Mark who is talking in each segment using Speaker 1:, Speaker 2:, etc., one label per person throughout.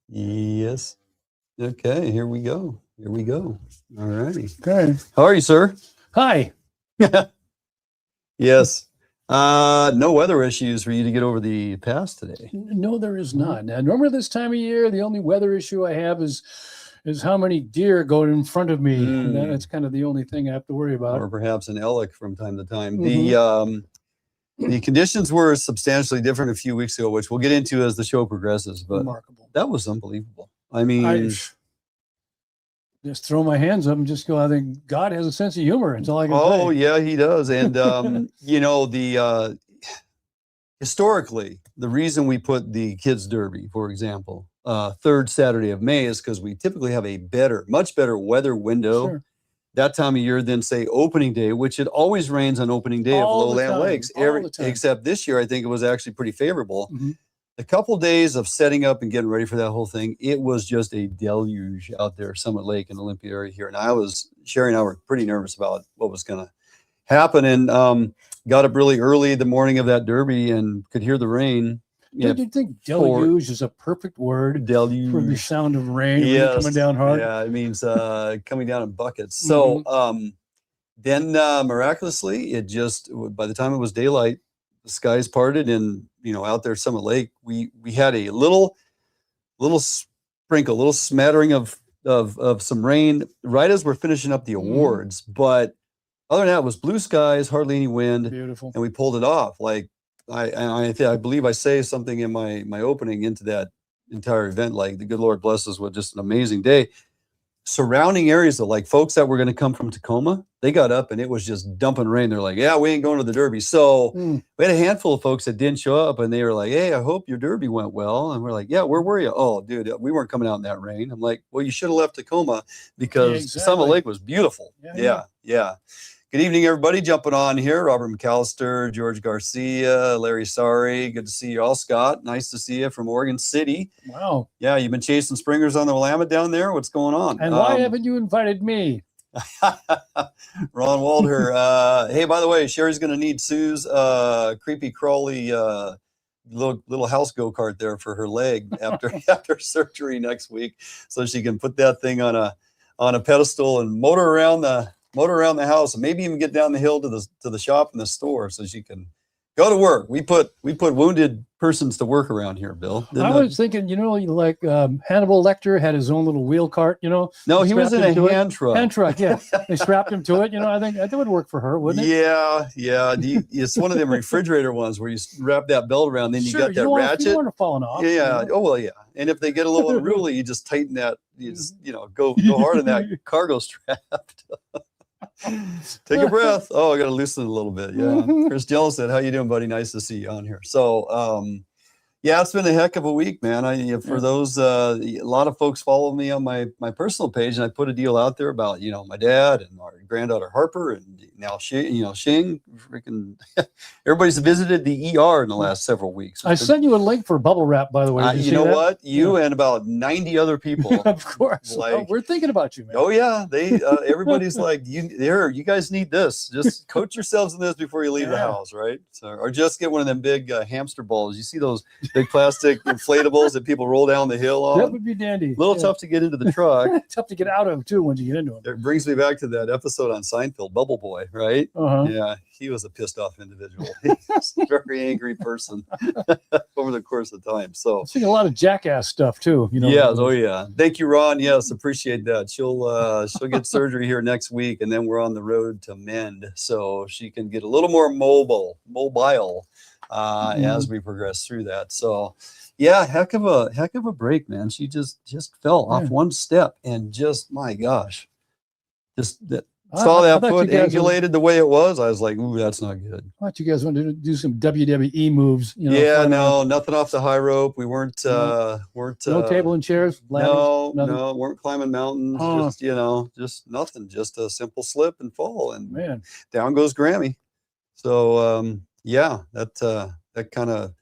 Speaker 1: Yes. Okay, here we go. Here we go. All righty.
Speaker 2: Okay.
Speaker 1: How are you, sir?
Speaker 2: Hi.
Speaker 1: Yes. No weather issues for you to get over the pass today.
Speaker 2: No, there is not. Now, normally this time of year, the only weather issue I have is how many deer go in front of me. And that's kind of the only thing I have to worry about.
Speaker 1: Or perhaps an elk from time to time. The conditions were substantially different a few weeks ago, which we'll get into as the show progresses. But
Speaker 2: remarkable.
Speaker 1: That was unbelievable. I mean,
Speaker 2: just throw my hands up and just go, I think God has a sense of humor. It's all I can say.
Speaker 1: Oh, yeah, he does. And, you know, historically, the reason we put the Kids Derby, for example, third Saturday of May is because we typically have a much better weather window that time of year than, say, opening day, which it always rains on opening day of lowland lakes. Except this year, I think it was actually pretty favorable. A couple of days of setting up and getting ready for that whole thing, it was just a deluge out there, Summit Lake and Olympia area here. And Sherry and I were pretty nervous about what was going to happen, and got up really early the morning of that Derby and could hear the rain.
Speaker 2: Do you think deluge is a perfect word for the sound of rain coming down hard?
Speaker 1: Yeah, it means coming down in buckets. So then miraculously, it just, by the time it was daylight, the skies parted, and out there at Summit Lake, we had a little sprinkle, little smattering of some rain right as we're finishing up the awards. But other than that, it was blue skies, hardly any wind.
Speaker 2: Beautiful.
Speaker 1: And we pulled it off. Like I believe I say something in my opening into that entire event, like the good Lord bless us with just an amazing day. Surrounding areas, though, like folks that were going to come from Tacoma, they got up and it was just dumping rain. They're like, yeah, we ain't going to the Derby. So we had a handful of folks that didn't show up, and they were like, hey, I hope your Derby went well. And we're like, yeah, where were you? Oh, dude, we weren't coming out in that rain. I'm like, well, you should have left Tacoma because Summit Lake was beautiful. Yeah. Good evening, everybody. Jumping on here. Robert McAllister, George Garcia, Larry Sari. Good to see you all. Scott, nice to see you from Oregon City.
Speaker 2: Wow.
Speaker 1: Yeah, you've been chasing springers on the Willamette down there. What's going on?
Speaker 2: And why haven't you invited me?
Speaker 1: Ron Walder. Hey, by the way, Sherry's going to need Sue's creepy crawly little house go-kart there for her leg after surgery next week, so she can put that thing on a pedestal and motor around the house, and maybe even get down the hill to the shop and the store so she can go to work. We put wounded persons to work around here, Bill.
Speaker 2: I was thinking, like Hannibal Lecter had his own little wheel cart,
Speaker 1: No, he was in a hand truck.
Speaker 2: Hand truck, yeah. They strapped him to it. I think that would work for her, wouldn't it?
Speaker 1: Yeah. It's one of them refrigerator ones where you wrap that belt around, then you got that ratchet.
Speaker 2: You want it falling off.
Speaker 1: Yeah. Oh, well, yeah. And if they get a little unruly, you just tighten that. You just, go hard on that cargo strap. Take a breath. Oh, I got to loosen it a little bit. Yeah. Chris Jello said, how you doing, buddy? Nice to see you on here. So, yeah, it's been a heck of a week, man. For those, a lot of folks follow me on my personal page, and I put a deal out there about, my dad and our granddaughter Harper, and now Shing, freaking everybody's visited the ER in the last several weeks.
Speaker 2: I sent you a link for bubble wrap, by the way.
Speaker 1: You know what? You and about 90 other people.
Speaker 2: Of course. We're thinking about you, man.
Speaker 1: Oh yeah. They, everybody's like, you guys need this. Just coat yourselves in this before you leave the house. Right. So, or just get one of them big hamster balls. You see those big plastic inflatables that people roll down the hill on?
Speaker 2: That would be dandy.
Speaker 1: A little tough to get into the truck.
Speaker 2: Tough to get out of too once you get into them.
Speaker 1: It brings me back to that episode on Seinfeld, Bubble Boy, right? Yeah, he was a pissed off individual. He was a very angry person over the course of time. So
Speaker 2: I've seen a lot of jackass stuff too.
Speaker 1: Yes, oh yeah. Thank you, Ron. Yes, appreciate that. She'll get surgery here next week, and then we're on the road to mend, so she can get a little more mobile as we progress through that. So yeah, heck of a break, man. She just fell off one step, and just, my gosh, saw that foot angulated the way it was. I was like, ooh, that's not good.
Speaker 2: I thought you guys wanted to do some WWE moves.
Speaker 1: Nothing off the high rope. We weren't no
Speaker 2: table and chairs. Ladders,
Speaker 1: no, weren't climbing mountains. Just nothing. Just a simple slip and fall, and down goes Grammy. So yeah, that kind of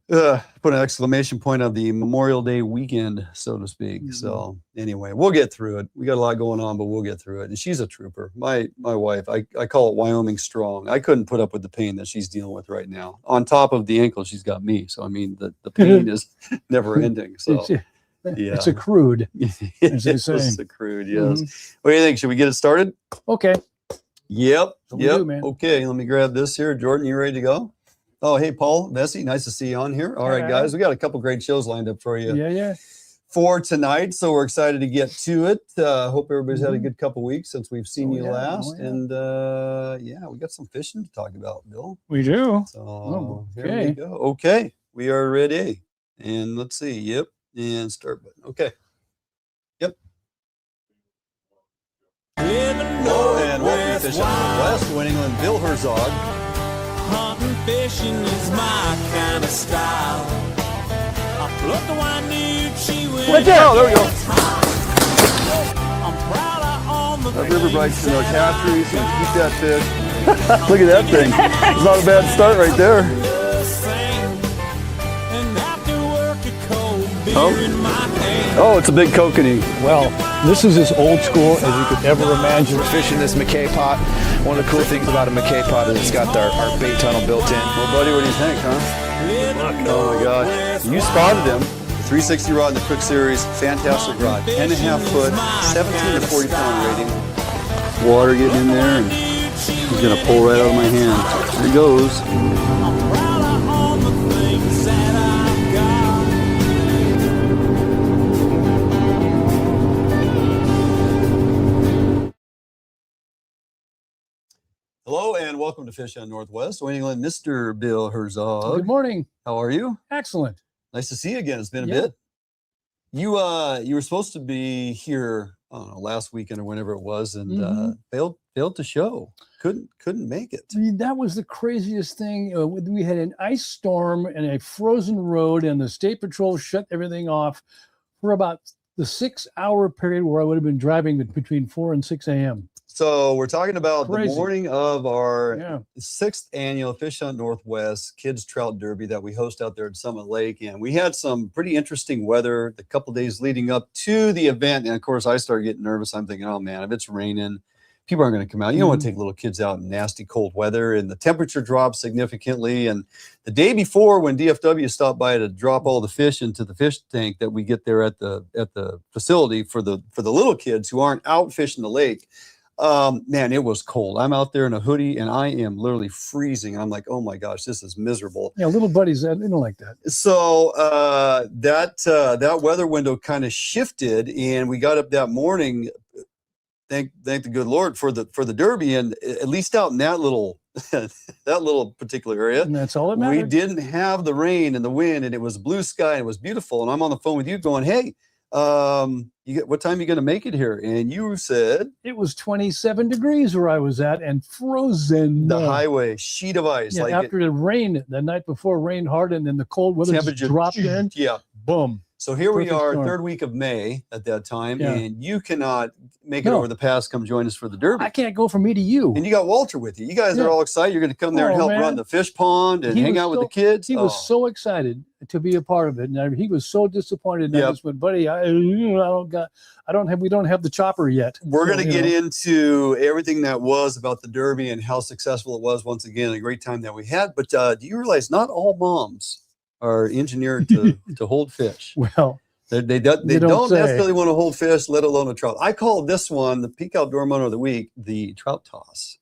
Speaker 1: put an exclamation point on the Memorial Day weekend, so to speak. So anyway, we'll get through it. We got a lot going on, but we'll get through it. And she's a trooper. My wife, I call it Wyoming strong. I couldn't put up with the pain that she's dealing with right now. On top of the ankle, she's got me. So I mean, the pain is never ending. So yeah,
Speaker 2: it's accrued.
Speaker 1: It's accrued. Yes. What do you think? Should we get it started?
Speaker 2: Okay.
Speaker 1: Yep.
Speaker 2: So we do, man.
Speaker 1: Okay. Let me grab this here. Jordan, you ready to go? Oh, hey, Paul, Bessie, nice to see you on here. All right, guys, we got a couple great shows lined up for you.
Speaker 2: Yeah.
Speaker 1: For tonight, so we're excited to get to it. Hope everybody's had a good couple weeks since we've seen you last, and we got some fishing to talk about, Bill.
Speaker 2: We do.
Speaker 1: So here we go. Okay, we are ready, and let's see. Yep, and start button. Okay. Yep. Hello, and welcome to Fish on the West, New England. Bill Herzog.
Speaker 3: Hunting, fishing is my kind of style. I plucked the one dude, she went.
Speaker 1: Right there. Oh, there we go.
Speaker 3: I'm proud I own the
Speaker 1: That river bites in our hatcheries. Keep that fish. Look at that thing. It's not a bad start right there.
Speaker 3: And after work, a cold beer in my hand.
Speaker 1: Oh, it's a big kokanee.
Speaker 2: Well, this is as old school as you could ever imagine.
Speaker 4: We're fishing this McKay pot. One of the cool things about a McKay pot is it's got our bait tunnel built in.
Speaker 1: Well, buddy, what do you think, huh? Oh my gosh. You spotted him. The 360 rod in the Quick Series. Fantastic rod. 10.5 foot, 17 to 40 pound rating. Water getting in there, and he's going to pull right out of my hand. Here he goes.
Speaker 3: I'm proud I own the things that I've got.
Speaker 1: Hello, and welcome to Fish on Northwest, New England. Mr. Bill Herzog.
Speaker 2: Good morning.
Speaker 1: How are you?
Speaker 2: Excellent.
Speaker 1: Nice to see you again. It's been a bit. You were supposed to be here, I don't know, last weekend or whenever it was, and failed to show. Couldn't make it.
Speaker 2: I mean, that was the craziest thing. We had an ice storm and a frozen road, and the state patrol shut everything off for about the 6-hour period where I would have been driving between 4 and 6 a.m.
Speaker 1: So we're talking about
Speaker 2: Crazy.
Speaker 1: the morning of our 6th annual Fish on Northwest Kids Trout Derby that we host out there at Summit Lake. And we had some pretty interesting weather the couple days leading up to the event. And of course, I started getting nervous. I'm thinking, oh man, if it's raining, people aren't going to come out. You don't want to take little kids out in nasty cold weather, and the temperature dropped significantly. And the day before, when DFW stopped by to drop all the fish into the fish tank that we get there at the facility for the little kids who aren't out fishing the lake, man, it was cold. I'm out there in a hoodie and I am literally freezing. I'm like, oh my gosh, this is miserable.
Speaker 2: Yeah, little buddies, they don't like that.
Speaker 1: So that weather window kind of shifted, and we got up that morning. Thank the good Lord for the Derby, and at least out in that little particular area,
Speaker 2: And that's all that matters.
Speaker 1: we didn't have the rain and the wind, and it was blue sky and it was beautiful. And I'm on the phone with you going, hey, what time are you going to make it here? And you said
Speaker 2: It was 27 degrees where I was at and frozen.
Speaker 1: the highway, sheet of ice.
Speaker 2: Yeah,
Speaker 1: like
Speaker 2: after the rain, the night before, rained hard, and then the cold weather just
Speaker 1: temperature
Speaker 2: dropped in.
Speaker 1: Yeah.
Speaker 2: Boom.
Speaker 1: So here we
Speaker 2: Perfect
Speaker 1: are,
Speaker 2: storm.
Speaker 1: 3rd week of May at that time,
Speaker 2: Yeah.
Speaker 1: and you cannot make it
Speaker 2: No.
Speaker 1: over the pass. Come join us for the Derby.
Speaker 2: I can't go from me to you.
Speaker 1: And you got Walter with you. You guys
Speaker 2: Yeah.
Speaker 1: are all excited. You're going to come there and
Speaker 2: Oh,
Speaker 1: help
Speaker 2: man.
Speaker 1: run the fish pond and
Speaker 2: He
Speaker 1: hang
Speaker 2: was
Speaker 1: out with
Speaker 2: so-
Speaker 1: the kids.
Speaker 2: He was so excited to be a part of it, and he was so disappointed. And I
Speaker 1: Yep.
Speaker 2: just went, buddy, we don't have the chopper yet.
Speaker 1: We're
Speaker 2: So,
Speaker 1: going to
Speaker 2: you
Speaker 1: get
Speaker 2: know.
Speaker 1: into everything that was about the Derby and how successful it was. Once again, a great time that we had. But do you realize not all moms are engineered to hold fish?
Speaker 2: Well,
Speaker 1: They don't
Speaker 2: say.
Speaker 1: necessarily want to hold fish, let alone a trout. I call this one, the Peak Outdoor Mono of the Week, the trout toss.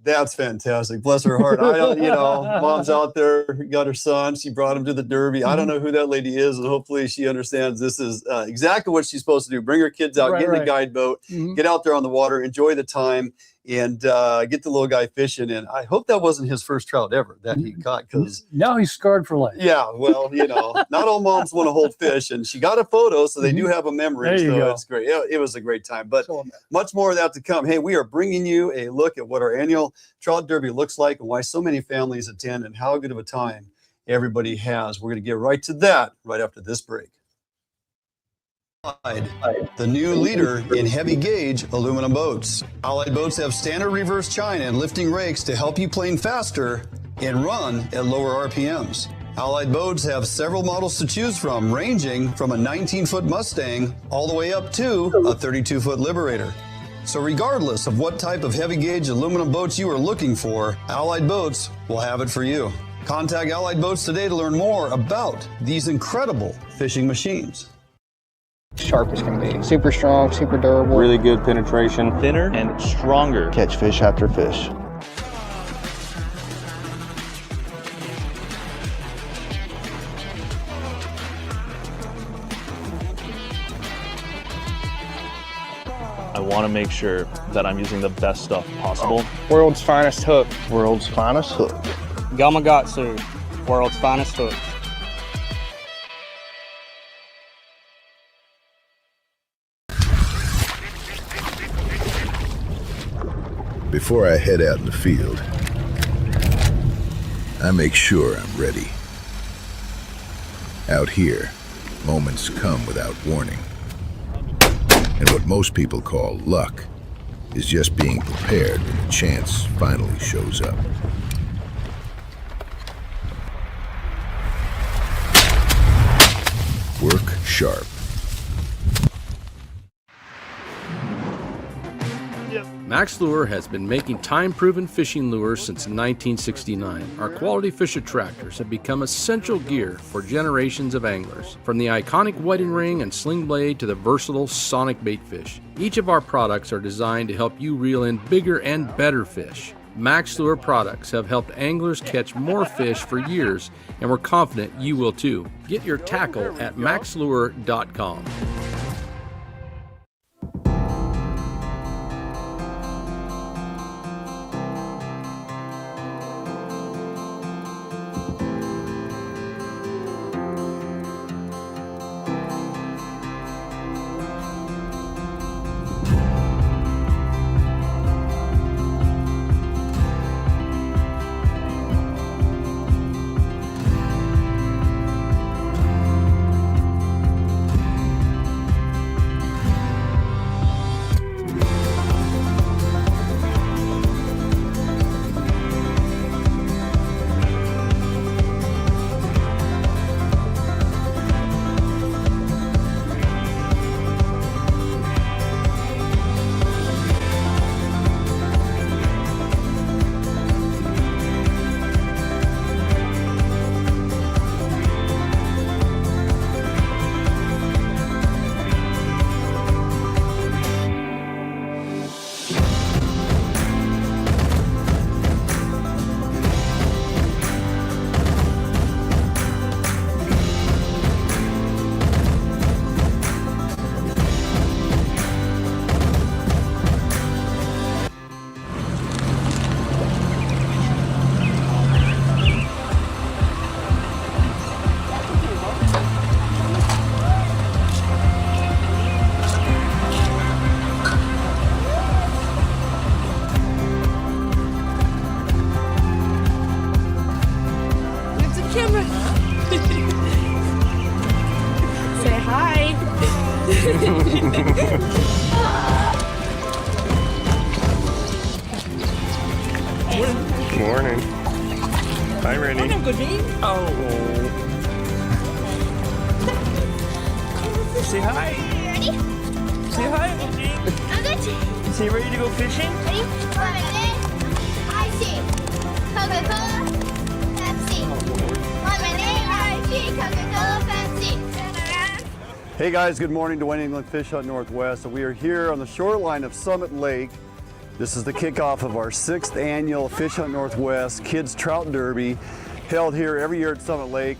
Speaker 1: That's fantastic. Bless her heart. I don't, mom's out there, got her son. She brought him to the Derby. I don't know who that lady is, and hopefully she understands this is exactly what she's supposed to do. Bring her kids out, get in the guide boat, get out there on the water, enjoy the time, and get the little guy fishing. And I hope that wasn't his first trout ever that he caught, because
Speaker 2: now he's scarred for life.
Speaker 1: Yeah, well, not all moms want to hold fish, and she got a photo, so they do have a memory.
Speaker 2: There you go.
Speaker 1: It's great. It was a great time, but much more of that to come. Hey, we are bringing you a look at what our annual Trout Derby looks like and why so many families attend and how good of a time everybody has. We're going to get right to that right after this break. The new leader in heavy gauge aluminum boats. Allied boats have standard reverse chine and lifting rakes to help you plane faster and run at lower RPMs. Allied boats have several models to choose from, ranging from a 19-foot Mustang all the way up to a 32-foot Liberator. So regardless of what type of heavy gauge aluminum boats you are looking for, Allied Boats will have it for you. Contact Allied Boats today to learn more about these incredible fishing machines.
Speaker 5: Sharp as can be. Super strong, super durable.
Speaker 6: Really good penetration. Thinner and stronger.
Speaker 4: Catch fish after fish.
Speaker 6: I want to make sure that I'm using the best stuff possible.
Speaker 5: World's finest hook.
Speaker 4: World's finest hook.
Speaker 7: Gamakatsu, world's finest hook.
Speaker 8: Before I head out in the field, I make sure I'm ready. Out here, moments come without warning. And what most people call luck is just being prepared when the chance finally shows up. Work sharp.
Speaker 9: Max Lure has been making time-proven fishing lures since 1969. Our quality fish attractors have become essential gear for generations of anglers. From the iconic wedding ring and sling blade to the versatile sonic bait fish, each of our products are designed to help you reel in bigger and better fish. Max Lure products have helped anglers catch more fish for years, and we're confident you will too. Get your tackle at maxlure.com.
Speaker 10: Say hi.
Speaker 6: Morning. Hi, Rennie.
Speaker 10: Morning, Goodie.
Speaker 6: Oh. Say hi.
Speaker 10: Ready?
Speaker 6: Say hi, Goodie.
Speaker 10: I'm good.
Speaker 6: Is he ready to go fishing?
Speaker 10: Ready? I see. Coca-Cola, Pepsi. Lemonade, I see. Coca-Cola, Pepsi.
Speaker 1: Hey guys, good morning. Dwayne England, Fish Hunt Northwest. So we are here on the shoreline of Summit Lake. This is the kickoff of our 6th annual Fish Hunt Northwest Kids Trout Derby, held here every year at Summit Lake.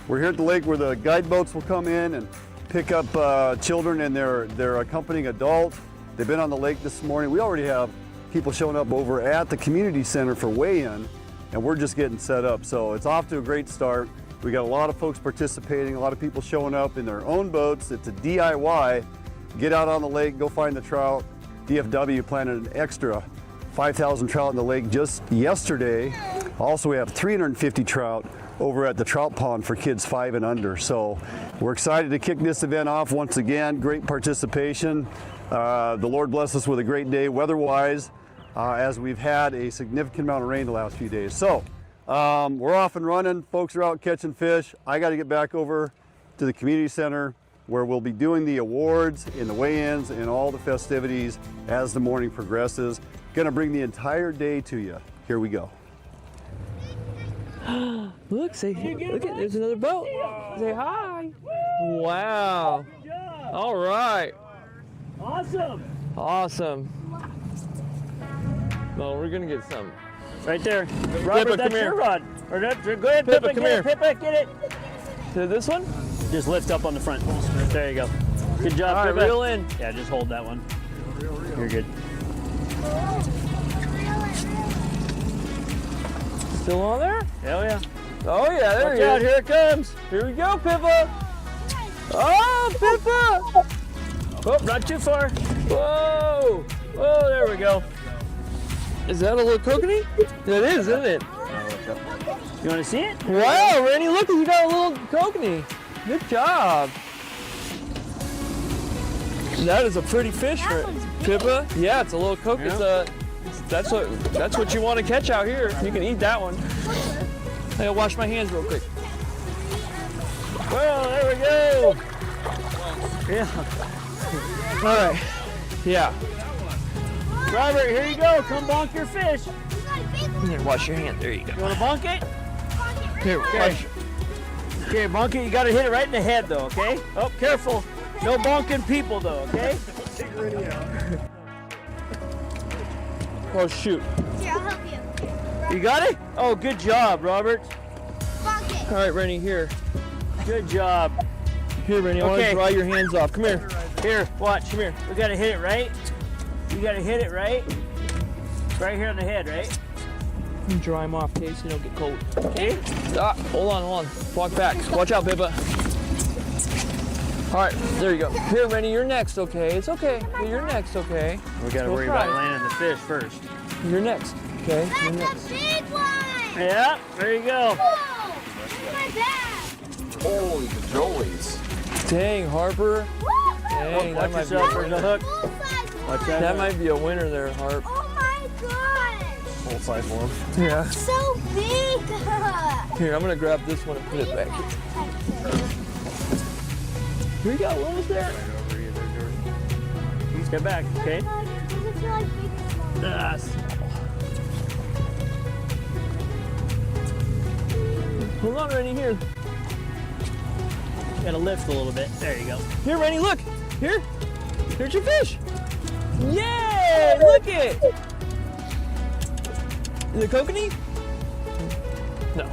Speaker 1: We're here at the lake where the guide boats will come in and pick up children and their accompanying adult. They've been on the lake this morning. We already have people showing up over at the community center for weigh-in, and we're just getting set up. So it's off to a great start. We got a lot of folks participating, a lot of people showing up in their own boats. It's a DIY. Get out on the lake, go find the trout. DFW planted an extra 5,000 trout in the lake just yesterday. Also, we have 350 trout over at the trout pond for kids 5 and under. So we're excited to kick this event off once again. Great participation. The Lord bless us with a great day weather-wise, as we've had a significant amount of rain the last few days. So we're off and running. Folks are out catching fish. I got to get back over to the community center where we'll be doing the awards and the weigh-ins and all the festivities as the morning progresses. Gonna bring the entire day to you. Here we go.
Speaker 11: Look, look at, there's another boat. Say hi. Wow. All right.
Speaker 7: Awesome.
Speaker 11: Awesome. Well, we're gonna get some.
Speaker 7: Right there. Robert, that's your rod. Or go ahead, Pippa,
Speaker 11: come here.
Speaker 7: Pippa, get it.
Speaker 11: To this one?
Speaker 7: Just lift up on the front. There you go. Good job,
Speaker 11: All right,
Speaker 7: Pippa.
Speaker 11: reel in.
Speaker 7: Yeah, just hold that one. You're good.
Speaker 11: Still on there?
Speaker 7: Hell yeah.
Speaker 11: Oh yeah, there
Speaker 7: Watch
Speaker 11: he
Speaker 7: out,
Speaker 11: is.
Speaker 7: here it comes.
Speaker 11: Here we go, Pippa. Oh, Pippa.
Speaker 7: Oh, not too far.
Speaker 11: Whoa.
Speaker 7: Oh, there we go.
Speaker 11: Is that a little kokanee? It is, isn't it?
Speaker 7: You want to see it?
Speaker 11: Wow, Randy, look, you got a little kokanee. Good job. That is a pretty fish, Pippa. Yeah, it's a little kokanee.
Speaker 7: Yeah.
Speaker 11: That's what you want to catch out here. You can eat that one. Hey, I'll wash my hands real quick.
Speaker 7: Well, there we go. Yeah.
Speaker 11: All right. Yeah.
Speaker 7: Robert, here you go. Come bonk your fish.
Speaker 11: Here, wash your hand. There you go.
Speaker 7: You want to bonk it?
Speaker 11: Here, wash.
Speaker 7: Okay, bonk it. You got to hit it right in the head, though, okay? Oh, careful. No bonking people, though, okay?
Speaker 11: Oh, shoot.
Speaker 10: Here, I'll help you.
Speaker 7: You got it? Oh, good job, Robert.
Speaker 10: Bonk it.
Speaker 11: All right, Rennie, here.
Speaker 7: Good job.
Speaker 11: Here, Rennie, I want to
Speaker 7: Okay.
Speaker 11: dry your hands off. Come here.
Speaker 7: Here, watch. Come here. We got to hit it right. You got to hit it right. Right here on the head, right?
Speaker 11: And dry them off, okay, so you don't get cold.
Speaker 7: Okay.
Speaker 11: Ah, hold on. Walk back. Watch out, Pippa. All right, there you go. Here, Rennie, you're next, okay? It's okay. You're next, okay?
Speaker 7: We got to worry about landing the fish first.
Speaker 11: You're next, okay? You're
Speaker 10: That's
Speaker 11: next.
Speaker 10: a big one.
Speaker 7: Yeah, there you go.
Speaker 10: Whoa, look at my bag.
Speaker 4: Holy jollies.
Speaker 11: Dang, Harper. Dang,
Speaker 7: Watch yourself. There's a hook.
Speaker 10: Full size one.
Speaker 7: Watch
Speaker 11: That might be a winner there, Harp.
Speaker 10: Oh my gosh.
Speaker 4: Full size one.
Speaker 11: Yeah.
Speaker 10: So big.
Speaker 11: Here, I'm gonna grab this one and put it back here. Here you go, we're almost there.
Speaker 7: Let's get back, okay?
Speaker 10: Does it feel like big or small?
Speaker 7: Yes.
Speaker 11: Hold on, Rennie, here.
Speaker 7: Got to lift a little bit. There you go.
Speaker 11: Here, Rennie, look. Here. Here's your fish. Yay! Look it. Is it kokanee? No.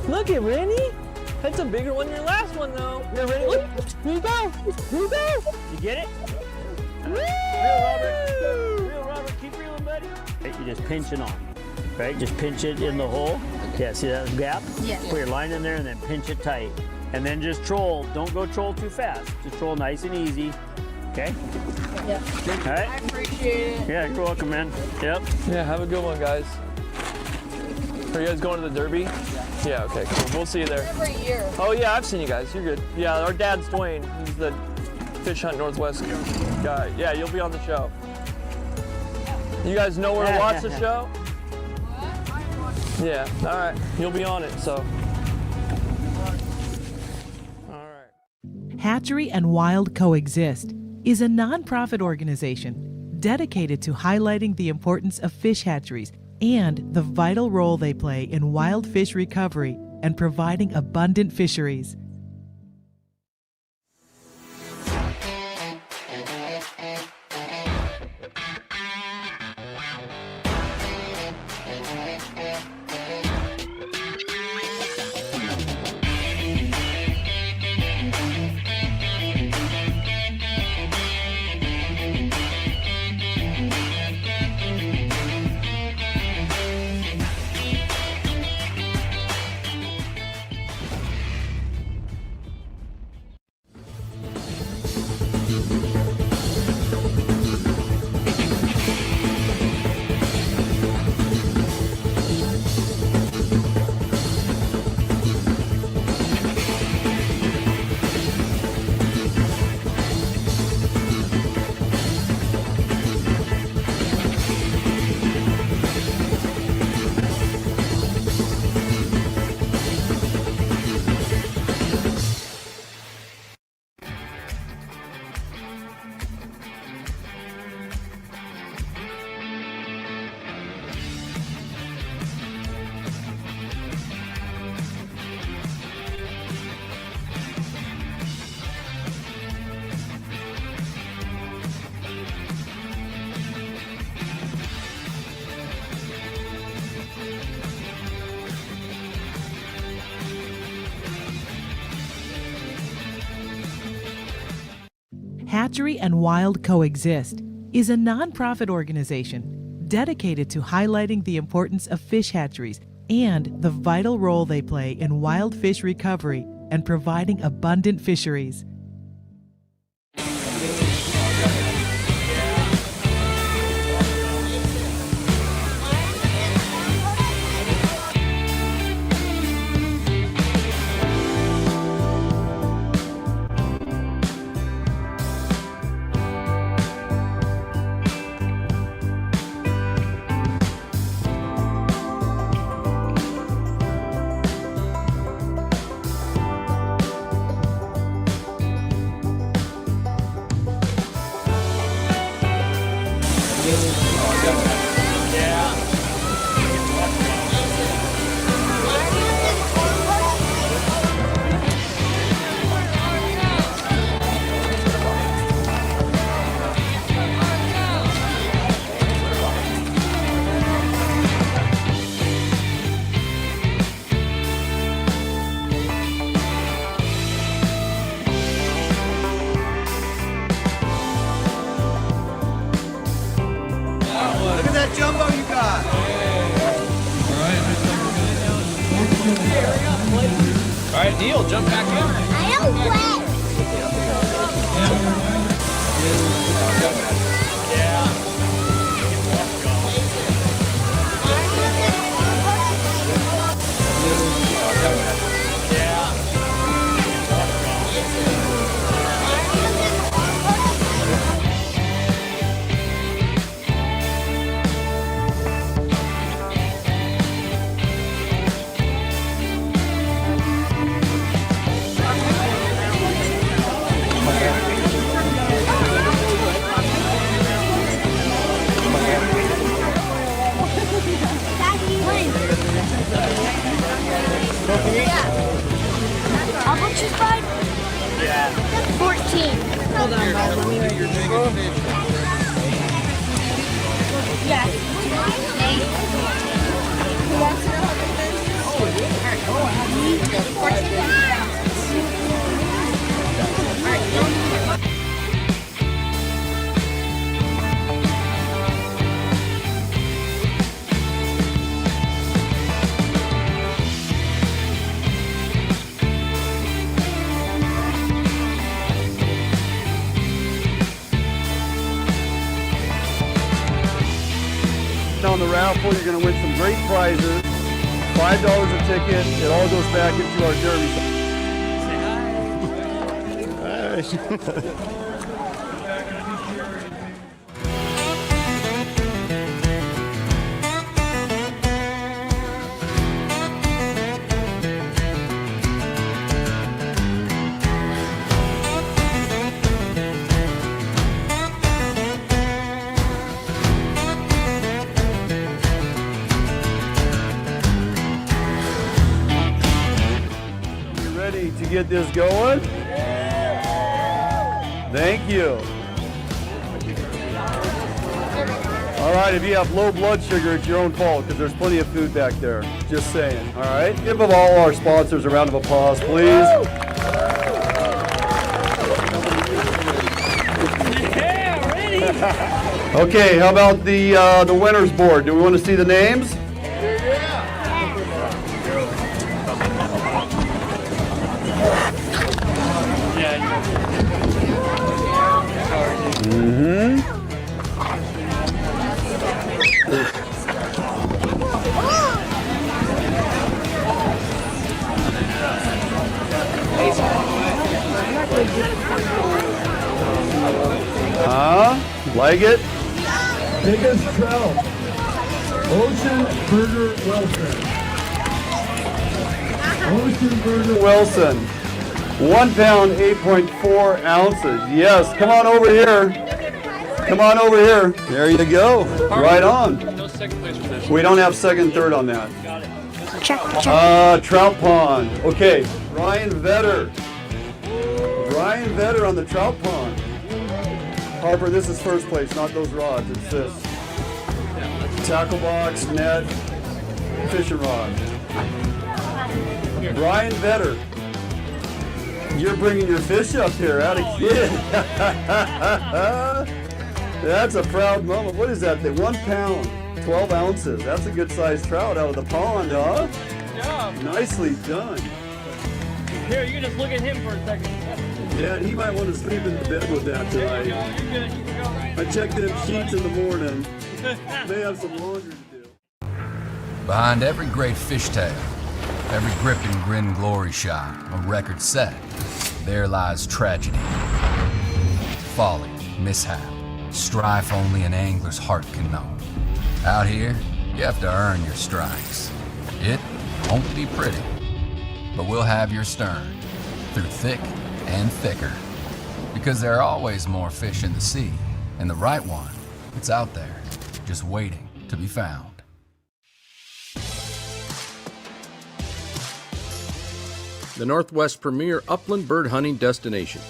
Speaker 11: Look it, Rennie. That's a bigger one than your last one, though. Here, Rennie, look. Here you go. Here you go.
Speaker 7: You get it?
Speaker 11: Woo!
Speaker 7: Reel, Robert. Keep reeling, buddy. Okay, you just pinch it on. Right? Just pinch it in the hole. Yeah, see that gap?
Speaker 10: Yeah.
Speaker 7: Put your line in there and then pinch it tight. And then just troll. Don't go troll too fast. Just troll nice and easy. Okay?
Speaker 10: Yeah.
Speaker 7: All right?
Speaker 10: I appreciate it.
Speaker 7: Yeah, you're welcome, man. Yep.
Speaker 11: Yeah, have a good one, guys. Are you guys going to the Derby? Yeah, okay, cool. We'll see you there.
Speaker 10: Every year.
Speaker 11: Oh, yeah, I've seen you guys. You're good. Yeah, our dad's Dwayne. He's the Fish Hunt Northwest guy. Yeah, you'll be on the show. You guys know where to watch the show? Yeah, all right. You'll be on it, so. All right.
Speaker 12: Hatchery and Wild Coexist is a nonprofit organization dedicated to highlighting the importance of fish hatcheries and the vital role they play in wild fish recovery and providing abundant fisheries. Hatchery and Wild Coexist is a nonprofit organization dedicated to highlighting the importance of fish hatcheries and the vital role they play in wild fish recovery and providing abundant fisheries.
Speaker 1: Look at that jumbo you got.
Speaker 4: All right, Neil, jump back in.
Speaker 10: I don't play. How much is mine? Yeah. 14. Hold on, Bob. Let me read your biggest fish. Yeah. 14.
Speaker 1: On the raffle, you're going to win some great prizes. $5 a ticket. It all goes back into our derby. Say hi. To get this going. Thank you. All right, if you have low blood sugar, it's your own fault because there's plenty of food back there. Just saying. All right, give them all our sponsors a round of applause, please.
Speaker 7: Yeah, ready.
Speaker 1: Okay, how about the winners board? Do we want to see the names? Like it?
Speaker 2: Biggest trout. Ocean Burger Wilson. Ocean Burger
Speaker 1: Wilson. 1 pound, 8.4 ounces. Yes, come on over here. Come on over here. There you go. Right on.
Speaker 11: No second place for this.
Speaker 1: We don't have second, third on that.
Speaker 11: Got it.
Speaker 1: Trout pond. Okay, Ryan Vetter. Ryan Vetter on the trout pond. Harper, this is first place, not those rods. It's this. Tackle box, net, fishing rod. Brian Vetter. You're bringing your fish up here, out of kid. That's a proud moment. What is that? 1 pound, 12 ounces. That's a good sized trout out of the pond, huh?
Speaker 7: Good job.
Speaker 1: Nicely done.
Speaker 7: Here, you can just look at him for a second.
Speaker 1: Yeah, he might want to sleep in the bed with that tonight.
Speaker 7: You're good. You can go right
Speaker 1: I checked them sheets in the morning. They have some laundry to do.
Speaker 13: Behind every great fishtail, every grip and grin glory shot, a record set, there lies tragedy, folly, mishap, strife only an angler's heart can know. Out here, you have to earn your strikes. It won't be pretty, but we'll have your stern through thick and thicker, because there are always more fish in the sea, and the right one, it's out there, just waiting to be found.
Speaker 9: The Northwest's premier upland bird hunting destination.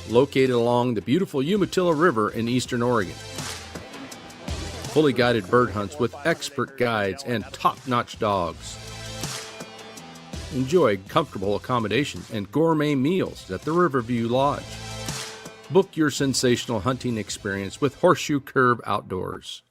Speaker 9: Located along the beautiful Umatilla River in eastern Oregon. Fully guided bird hunts with expert guides and top-notch dogs. Enjoy comfortable accommodations and gourmet meals at the Riverview Lodge. Book your sensational hunting experience with Horseshoe Curve Outdoors.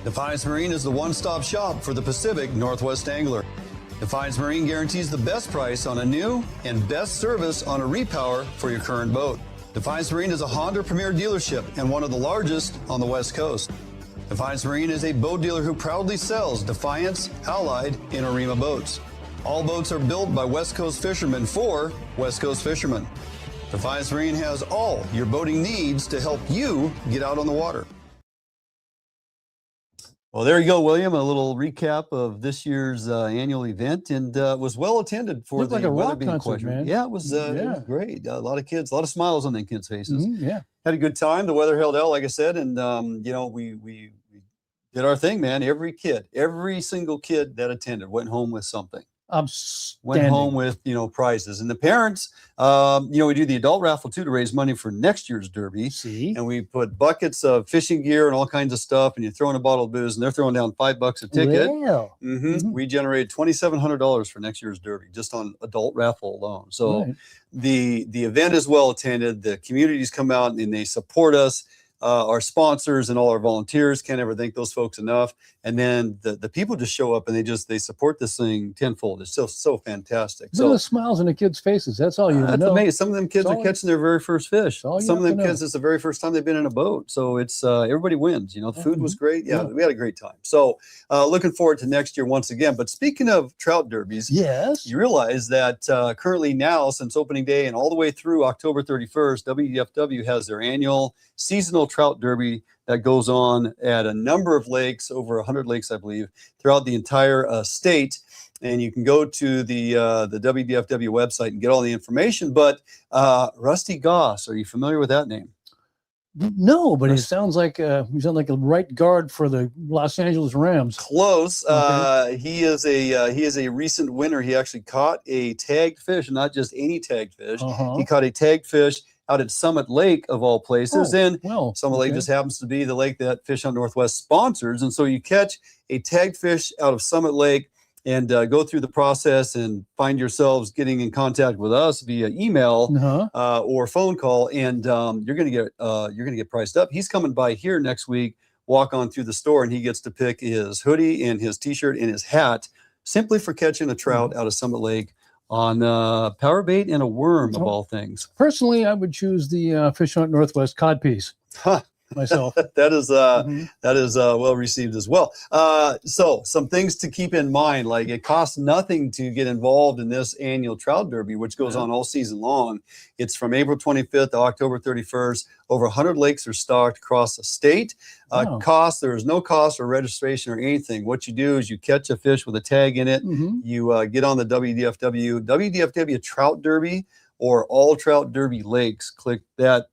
Speaker 1: Defiance Marine is the one-stop shop for the Pacific Northwest angler. Defiance Marine guarantees the best price on a new and best service on a repower for your current boat. Defiance Marine is a Honda Premier dealership and one of the largest on the West Coast. Defiance Marine is a boat dealer who proudly sells Defiance, Allied, and Arima boats. All boats are built by West Coast fishermen for West Coast fishermen. Defiance Marine has all your boating needs to help you get out on the water. Well, there you go, William. A little recap of this year's annual event, and was well attended for
Speaker 2: Looked
Speaker 1: the
Speaker 2: like a
Speaker 1: weather
Speaker 2: rock
Speaker 1: being
Speaker 2: concert,
Speaker 1: questioned.
Speaker 2: man.
Speaker 1: Yeah, it was great. A lot of kids, a lot of smiles on their kids' faces.
Speaker 2: Yeah.
Speaker 1: Had a good time. The weather held out, like I said, and you know, we did our thing, man. Every single kid that attended went home with something. Went home with, you know, prizes. And the parents, you know, we do the adult raffle too to raise money for next year's derby.
Speaker 2: See?
Speaker 1: And we put buckets of fishing gear and all kinds of stuff, and you throw in a bottle of booze, and they're throwing down $5 a ticket.
Speaker 2: Wow.
Speaker 1: We generated $2,700 for next year's derby just on adult raffle alone. So
Speaker 2: Right.
Speaker 1: the event is well attended. The communities come out and they support us. Our sponsors and all our volunteers, can't ever thank those folks enough. And then the people just show up and they support this thing tenfold. It's so fantastic.
Speaker 2: Look at the smiles on the kids' faces. That's all you
Speaker 1: That's
Speaker 2: know.
Speaker 1: amazing. Some of them kids are catching their very first fish.
Speaker 2: all you
Speaker 1: Some of
Speaker 2: have
Speaker 1: them
Speaker 2: to know.
Speaker 1: kids, it's the very first time they've been in a boat. So it's everybody wins. You know, the food was great. Yeah, we had a great time. So looking forward to next year once again. But speaking of trout derbies,
Speaker 2: yes,
Speaker 1: you realize that currently now, since opening day and all the way through October 31st, WDFW has their annual seasonal trout derby that goes on at a number of lakes, over 100 lakes, I believe, throughout the entire state. And you can go to the WDFW website and get all the information. But Rusty Goss, are you familiar with that name?
Speaker 2: No, but he sounds like a right guard for the Los Angeles Rams.
Speaker 1: Close.
Speaker 2: Okay.
Speaker 1: He is a recent winner. He actually caught a tagged fish, not just any tagged fish. He caught a tagged fish out at Summit Lake, of all places. Summit Lake just happens to be the lake that Fish Hunt Northwest sponsors. And so you catch a tagged fish out of Summit Lake and go through the process and find yourselves getting in contact with us via email or phone call, and you're gonna get priced up. He's coming by here next week, walk on through the store, and he gets to pick his hoodie and his t-shirt and his hat simply for catching a trout out of Summit Lake on power bait and a worm, of all things.
Speaker 2: Personally, I would choose the Fish Hunt Northwest codpiece. myself.
Speaker 1: That is well received as well. So some things to keep in mind, like it costs nothing to get involved in this annual trout derby, which goes on all season long. It's from April 25th to October 31st. Over 100 lakes are stocked across the state. There is no cost or registration or anything. What you do is you catch a fish with a tag in it. You get on the WDFW Trout Derby or All Trout Derby Lakes. Click that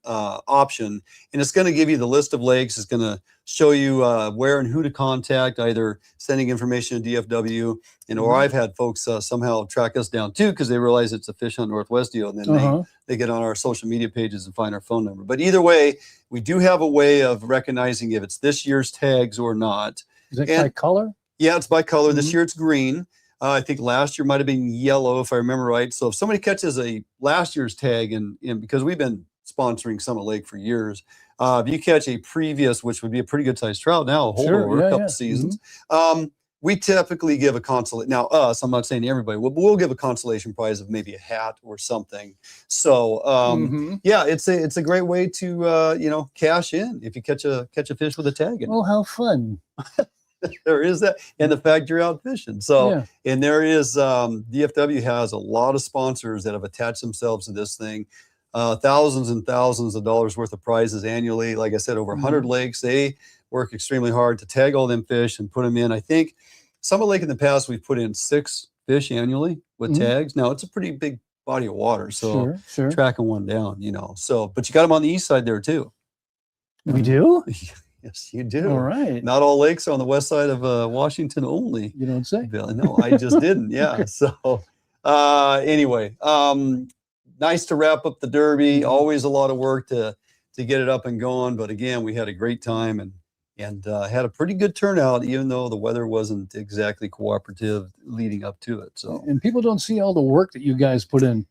Speaker 1: option, and it's going to give you the list of lakes. It's going to show you where and who to contact, either sending information to DFW, or I've had folks somehow track us down too because they realize it's a Fish Hunt Northwest deal, and then they get on our social media pages and find our phone number. But either way, we do have a way of recognizing if it's this year's tags or not.
Speaker 2: Is that by color?
Speaker 1: Yeah, it's by color. This year it's green. I think last year might have been yellow, if I remember right. So if somebody catches a last year's tag, and because we've been sponsoring Summit Lake for years, if you catch a previous, which would be a pretty good sized trout now, a holdover, a couple seasons, we typically give a consolation. Now, I'm not saying everybody, we'll give a consolation prize of maybe a hat or something. So, yeah, it's a great way to cash in if you catch a fish with a tag in it.
Speaker 2: Oh, how fun!
Speaker 1: There is that, and the fact you're out fishing. So, and there is DFW has a lot of sponsors that have attached themselves to this thing. Thousands and thousands of dollars worth of prizes annually. Like I said, over 100 lakes. They work extremely hard to tag all them fish and put them in. I think Summit Lake in the past, we've put in 6 fish annually with tags. Now it's a pretty big body of water, so tracking one down, So, but you got them on the east side there too.
Speaker 2: We do.
Speaker 1: Yes, you do.
Speaker 2: All right.
Speaker 1: Not all lakes are on the west side of Washington only.
Speaker 2: You don't say.
Speaker 1: Bill. No, I just didn't. Yeah. So anyway, nice to wrap up the derby. Always a lot of work to get it up and going. But again, we had a great time and had a pretty good turnout, even though the weather wasn't exactly cooperative leading up to it. So, and
Speaker 2: people don't see all the work that you guys put in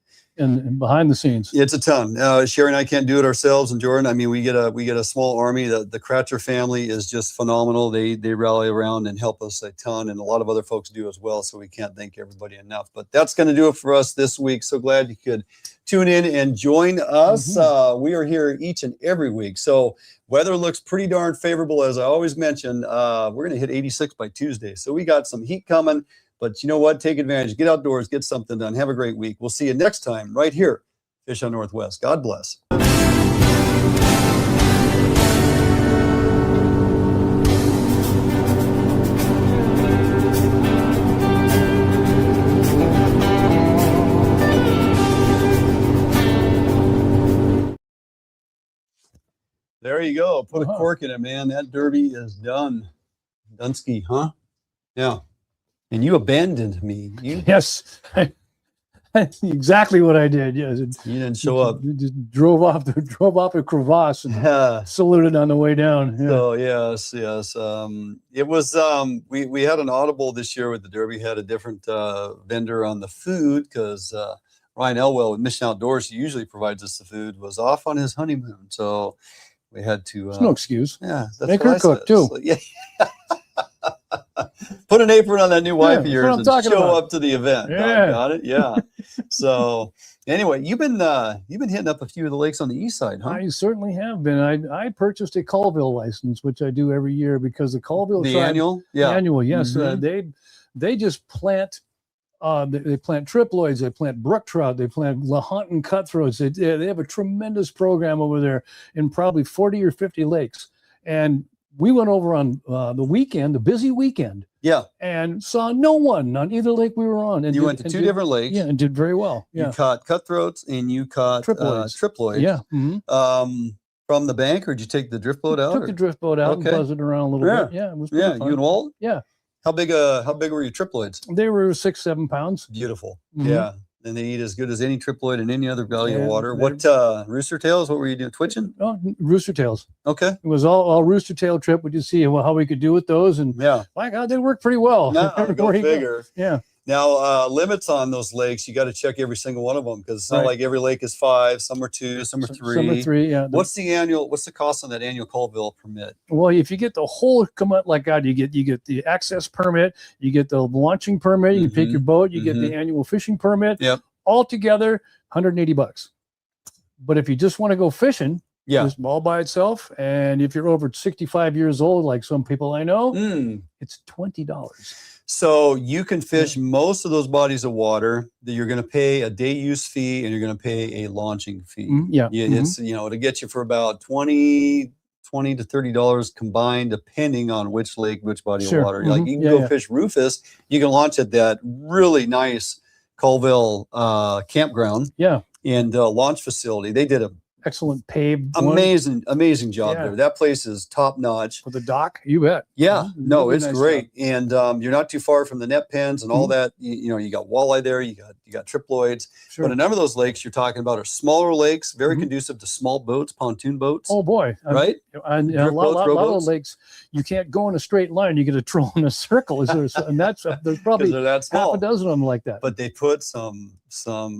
Speaker 2: behind the scenes.
Speaker 1: It's a ton. Sherry and I can't do it ourselves, and Jordan. I mean, we get a small army. The Kratcher family is just phenomenal. They rally around and help us a ton, and a lot of other folks do as well. So we can't thank everybody enough. But that's going to do it for us this week. So glad you could tune in and join us. We are here each and every week. So weather looks pretty darn favorable, as I always mention. We're going to hit 86 by Tuesday. So we got some heat coming. But you know what? Take advantage. Get outdoors. Get something done. Have a great week. We'll see you next time right here, Fish Hunt Northwest. God bless. There you go. Put a cork in it, man. That derby is done. Dunsky, huh? Yeah. And you abandoned me.
Speaker 2: Yes. That's exactly what I did. Yes.
Speaker 1: You didn't show up.
Speaker 2: Just drove off a crevasse and saluted on the way down. Yeah.
Speaker 1: So yes. It was we had an audible this year with the derby. Had a different vendor on the food because Ryan Elwell with Mission Outdoors, who usually provides us the food, was off on his honeymoon. So we had to.
Speaker 2: There's no excuse.
Speaker 1: Yeah, that's
Speaker 2: make her cook too.
Speaker 1: So, yeah. Put an apron on that new wife of yours and show up to the event.
Speaker 2: Yeah.
Speaker 1: Got it. Yeah. So anyway, you've been hitting up a few of the lakes on the east side, huh?
Speaker 2: I certainly have been. I purchased a Colville license, which I do every year because the Colville
Speaker 1: annual,
Speaker 2: yes, they just plant. They plant triploids, they plant brook trout, they plant Lahontan cutthroats. They have a tremendous program over there in probably 40 or 50 lakes. And we went over on the weekend, the busy weekend.
Speaker 1: Yeah.
Speaker 2: And saw no one on either lake we were on. And
Speaker 1: you went to two different lakes.
Speaker 2: Yeah, and did very well. Yeah.
Speaker 1: You caught cutthroats and you caught triploids.
Speaker 2: Yeah.
Speaker 1: From the bank, or did you take the drift boat out?
Speaker 2: Took the drift boat out and buzzed it around a little bit. Yeah, it was pretty fun.
Speaker 1: You and Walt?
Speaker 2: Yeah.
Speaker 1: How big were your triploids?
Speaker 2: They were 6-7 pounds.
Speaker 1: Beautiful. Yeah. And they eat as good as any triploid in any other body of water. What rooster tails? What were you doing? Twitching?
Speaker 2: Oh, rooster tails.
Speaker 1: Okay.
Speaker 2: It was all rooster tail trip. We just see how we could do with those, and my God, they worked pretty well.
Speaker 1: No, go figure.
Speaker 2: Yeah.
Speaker 1: Now, limits on those lakes, you got to check every single one of them because it's not like every lake is 5, some are 2, some are 3.
Speaker 2: Some are 3, yeah.
Speaker 1: What's the cost on that annual Colville permit?
Speaker 2: Well, if you get the whole come out like God, you get the access permit, you get the launching permit, you can pick your boat, you get the annual fishing permit.
Speaker 1: Yep.
Speaker 2: All together, $180. But if you just want to go fishing,
Speaker 1: Yeah.
Speaker 2: just all by itself. And if you're over 65 years old, like some people I know, it's $20.
Speaker 1: So you can fish most of those bodies of water that you're going to pay a day use fee and you're going to pay a launching fee. It's, to get you for about $20 to $30 combined, depending on which lake, which body of water. Like you can go fish Rufus, you can launch at that really nice Colville campground and launch facility. They did a
Speaker 2: excellent paved
Speaker 1: amazing job there. That place is top notch.
Speaker 2: For the dock, you bet.
Speaker 1: No,
Speaker 2: Really
Speaker 1: it's
Speaker 2: nice
Speaker 1: great. And you're not too far from the net pens and all that. You got walleye there, you got triploids. But a number of those lakes you're talking about are smaller lakes, very conducive to small boats, pontoon boats.
Speaker 2: Oh boy.
Speaker 1: Right?
Speaker 2: And a lot of lakes, you can't go in a straight line. You get a troll in a circle. And there's probably half a dozen of them like that.
Speaker 1: But they put some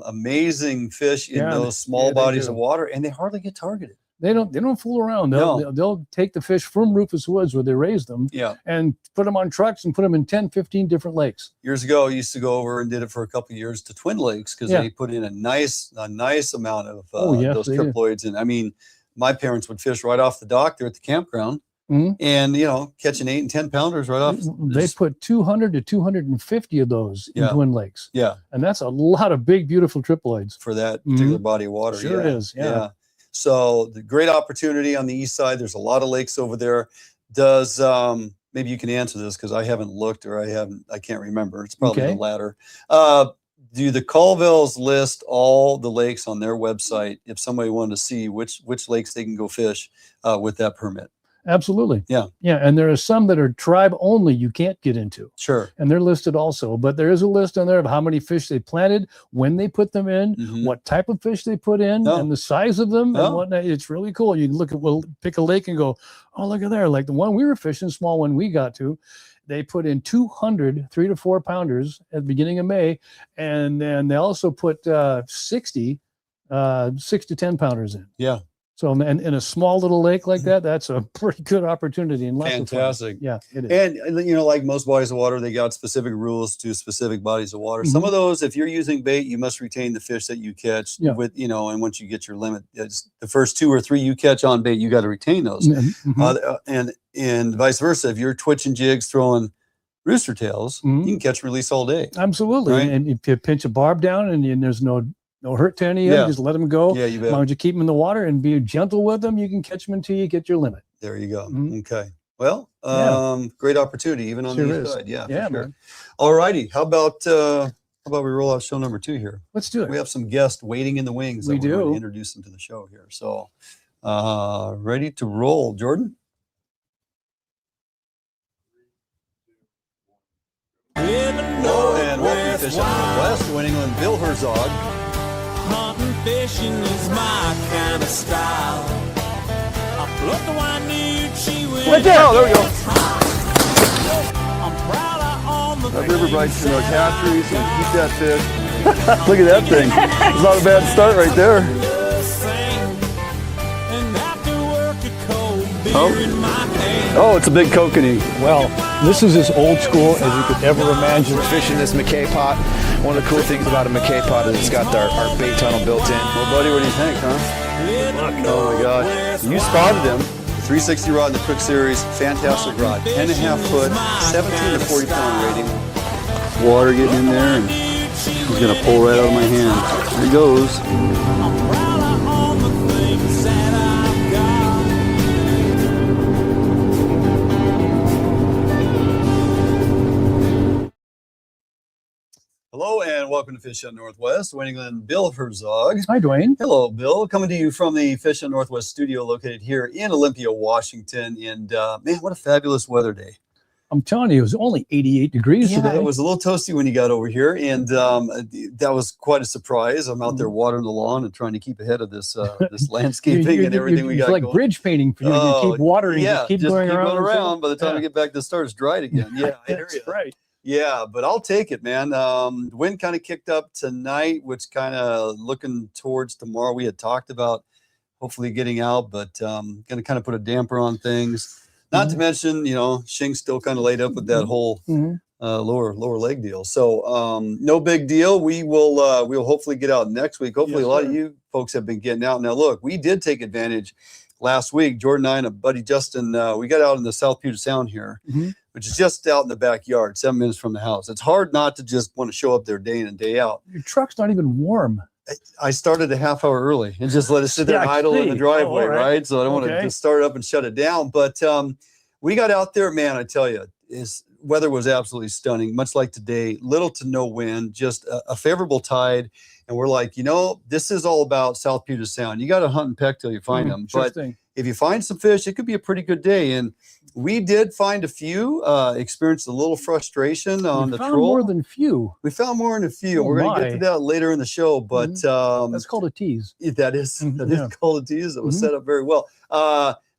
Speaker 1: amazing fish in those small bodies of water, and they hardly get targeted.
Speaker 2: They don't fool around. They'll take the fish from Rufus Woods where they raise them and put them on trucks and put them in 10, 15 different lakes.
Speaker 1: Years ago, I used to go over and did it for a couple of years to Twin Lakes because they put in a nice amount of those triploids. And I mean, my parents would fish right off the dock there at the campground and, catching 8 and 10 pounders right off.
Speaker 2: They put 200 to 250 of those in Twin Lakes.
Speaker 1: Yeah.
Speaker 2: And that's a lot of big, beautiful triploids.
Speaker 1: For that particular body of water.
Speaker 2: Sure is. Yeah.
Speaker 1: So the great opportunity on the east side. There's a lot of lakes over there. Does maybe you can answer this because I haven't looked or I can't remember. It's probably the latter. Do the Colvilles list all the lakes on their website if somebody wanted to see which lakes they can go fish with that permit?
Speaker 2: Absolutely.
Speaker 1: Yeah.
Speaker 2: And there are some that are tribe only you can't get into.
Speaker 1: Sure.
Speaker 2: And they're listed also. But there is a list on there of how many fish they planted, when they put them in, what type of fish they put in, and the size of them and whatnot. It's really cool. You can pick a lake and go, oh, look at there. Like the one we were fishing, small one we got to, they put in 200 3 to 4 pounders at the beginning of May. And then they also put 6 to 10 pounders in.
Speaker 1: Yeah.
Speaker 2: So, and in a small little lake like that, that's a pretty good opportunity. And
Speaker 1: fantastic.
Speaker 2: Yeah, it is.
Speaker 1: And, like most bodies of water, they got specific rules to specific bodies of water. Some of those, if you're using bait, you must retain the fish that you catch with, and once you get your limit, it's the first 2 or 3 you catch on bait, you got to retain those. And vice versa. If you're twitching jigs, throwing rooster tails, you can catch release all day.
Speaker 2: Absolutely. Right? And if you pinch a barb down and there's no hurt to any of them, just let them go.
Speaker 1: Yeah, you bet.
Speaker 2: As long as you keep them in the water and be gentle with them, you can catch them until you get your limit.
Speaker 1: There you go. Okay. Well, great opportunity even on the east side. Yeah, for sure. All righty. How about we roll out show number 2 here?
Speaker 2: Let's do it.
Speaker 1: We have some guests waiting in the wings. We're going to introduce them to the show here. So, ready to roll, Jordan? Hello and welcome to Fish Up Northwest. New England, Bill Herzog.
Speaker 3: Hunting, fishing is my kind of style. I plucked the Wainucci with
Speaker 1: right there. Oh, there we go.
Speaker 3: I'm proud I own the
Speaker 1: River Brights in our hatcheries and keep that fish. Look at that thing. It's not a bad start right there. Oh, it's a big kokanee.
Speaker 2: Well, this is as old school as you could ever imagine.
Speaker 4: We're fishing this McKay pot. One of the cool things about a McKay pot is it's got our bait tunnel built in.
Speaker 1: Well, buddy, what do you think, huh? Oh my gosh. You spotted him. 360 rod in the Quick Series. Fantastic rod. 10.5 foot, 17 to 40 pound rating. Water getting in there, and he's going to pull right out of my hand. There he goes. Hello and welcome to Fish Out Northwest. New England, Bill Herzog.
Speaker 2: Hi, Dwayne.
Speaker 1: Hello, Bill. Coming to you from the Fish Out Northwest studio located here in Olympia, Washington. And man, what a fabulous weather day.
Speaker 2: I'm telling you, it was only 88 degrees today.
Speaker 1: It was a little toasty when you got over here. And that was quite a surprise. I'm out there watering the lawn and trying to keep ahead of this this landscaping and everything we got
Speaker 2: It's like
Speaker 1: going.
Speaker 2: bridge painting for you. You keep watering, just keep going around.
Speaker 1: By the time we get back, the star's dried again. Yeah, I hear you.
Speaker 2: Right.
Speaker 1: Yeah, but I'll take it, man. The wind kind of kicked up tonight, which kind of looking towards tomorrow. We had talked about hopefully getting out, but going to kind of put a damper on things. Not to mention, Shing's still kind of laid up with that whole lower leg deal. So no big deal. We'll hopefully get out next week. Hopefully a lot of you folks have been getting out. Now look, we did take advantage last week. Jordan and I and a buddy Justin, we got out in the South Puget Sound here, which is just out in the backyard, 7 minutes from the house. It's hard not to just want to show up there day in and day out.
Speaker 2: Your truck's not even warm.
Speaker 1: I started a half hour early and just let it sit there idle in the driveway, right? So I don't want to just start up and shut it down. But we got out there, man, I tell you, weather was absolutely stunning, much like today, little to no wind, just a favorable tide. And we're like, this is all about South Puget Sound. You got to hunt and peck till you find them. But if you find some fish, it could be a pretty good day. And we did find a few, experienced a little frustration on the troll.
Speaker 2: More than few.
Speaker 1: We found more than a few. We're going to get to that later in the show, but
Speaker 2: that's called a tease.
Speaker 1: That is called a tease. That was set up very well.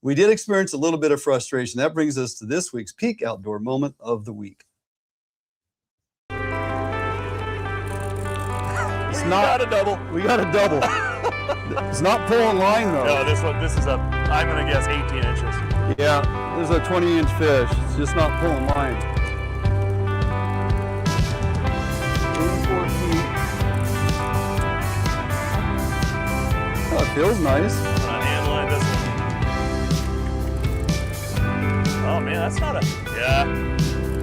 Speaker 1: We did experience a little bit of frustration. That brings us to this week's peak outdoor moment of the week. It's not a double. We got a double. It's not pulling line though.
Speaker 6: No, this is I'm gonna guess 18 inches.
Speaker 1: Yeah, this is a 20-inch fish. It's just not pulling line. 84 feet. Oh, it feels nice.
Speaker 6: I'm gonna hand line this one. Oh man, that's not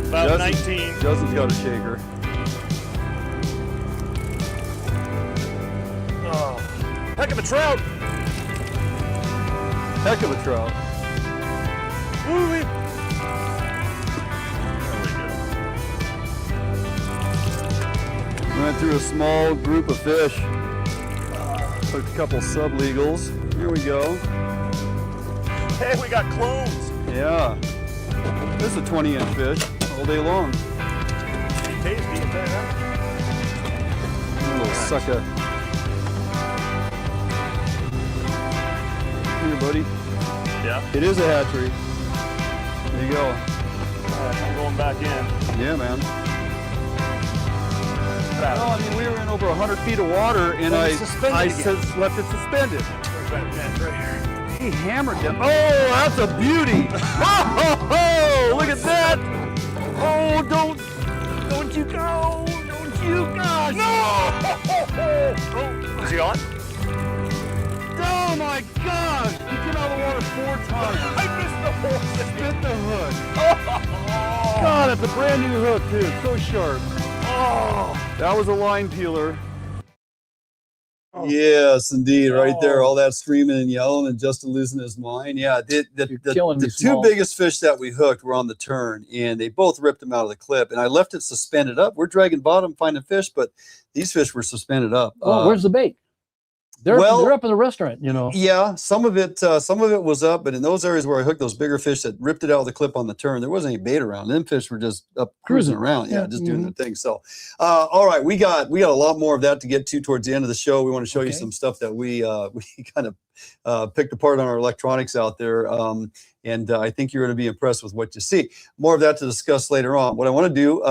Speaker 6: about 19.
Speaker 1: Justin's got a shaker.
Speaker 6: Oh, heck of a trout.
Speaker 1: Heck of a trout.
Speaker 6: Woo-wee.
Speaker 1: Went through a small group of fish. Took a couple sublegals. Here we go.
Speaker 6: Hey, we got clones.
Speaker 1: Yeah. This is a 20-inch fish all day long.
Speaker 6: Tasty, you say that?
Speaker 1: A little sucker. Here, buddy.
Speaker 6: Yeah.
Speaker 1: It is a hatchery. There you go.
Speaker 6: I'm going back in.
Speaker 1: Yeah, man. Well, I mean, we were in over 100 feet of water, and I left it suspended. He hammered them. Oh, that's a beauty! Oh, look at that! Oh, don't you go! Don't you go! No!
Speaker 6: Oh, is he on?
Speaker 1: Oh my gosh! He came out of the water 4 times.
Speaker 6: I missed the hook.
Speaker 1: Spit the hook. God, it's a brand new hook, too. So sharp. Oh, that was a line peeler. Oh. Yes, indeed, right there. All that screaming and yelling and Justin losing his mind. Yeah, the 2 biggest fish that we hooked were on the turn, and they both ripped them out of the clip. And I left it suspended up. We're dragging bottom, finding fish, but these fish were suspended up.
Speaker 2: Oh, where's the bait? They're up in the restaurant,
Speaker 1: Yeah, some of it was up, but in those areas where I hooked those bigger fish that ripped it out of the clip on the turn, there wasn't any bait around. Them fish were just up cruising around, just doing their thing. So, all right, we got a lot more of that to get to towards the end of the show. We want to show you some stuff that we kind of picked apart on our electronics out there, and I think you're going to be impressed with what you see. More of that to discuss later on. What I want to do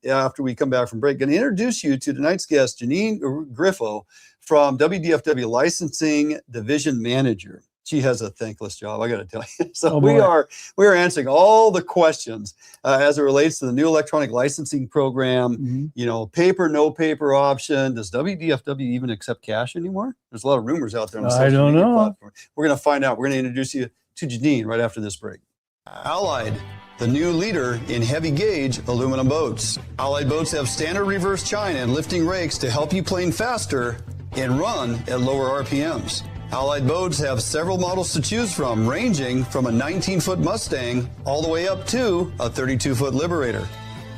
Speaker 1: after we come back from break, going to introduce you to tonight's guest, Janine Griffo, from WDFW Licensing Division Manager. She has a thankless job, I got to tell you. So we are answering all the questions as it relates to the new electronic licensing program. Paper, no paper option. Does WDFW even accept cash anymore? There's a lot of rumors out there on the social media platform. We're going to find out. We're going to introduce you to Janine right after this break. Allied, the new leader in heavy gauge aluminum boats. Allied boats have standard reverse chine and lifting rakes to help you plane faster and run at lower RPMs. Allied boats have several models to choose from, ranging from a 19-foot Mustang all the way up to a 32-foot Liberator.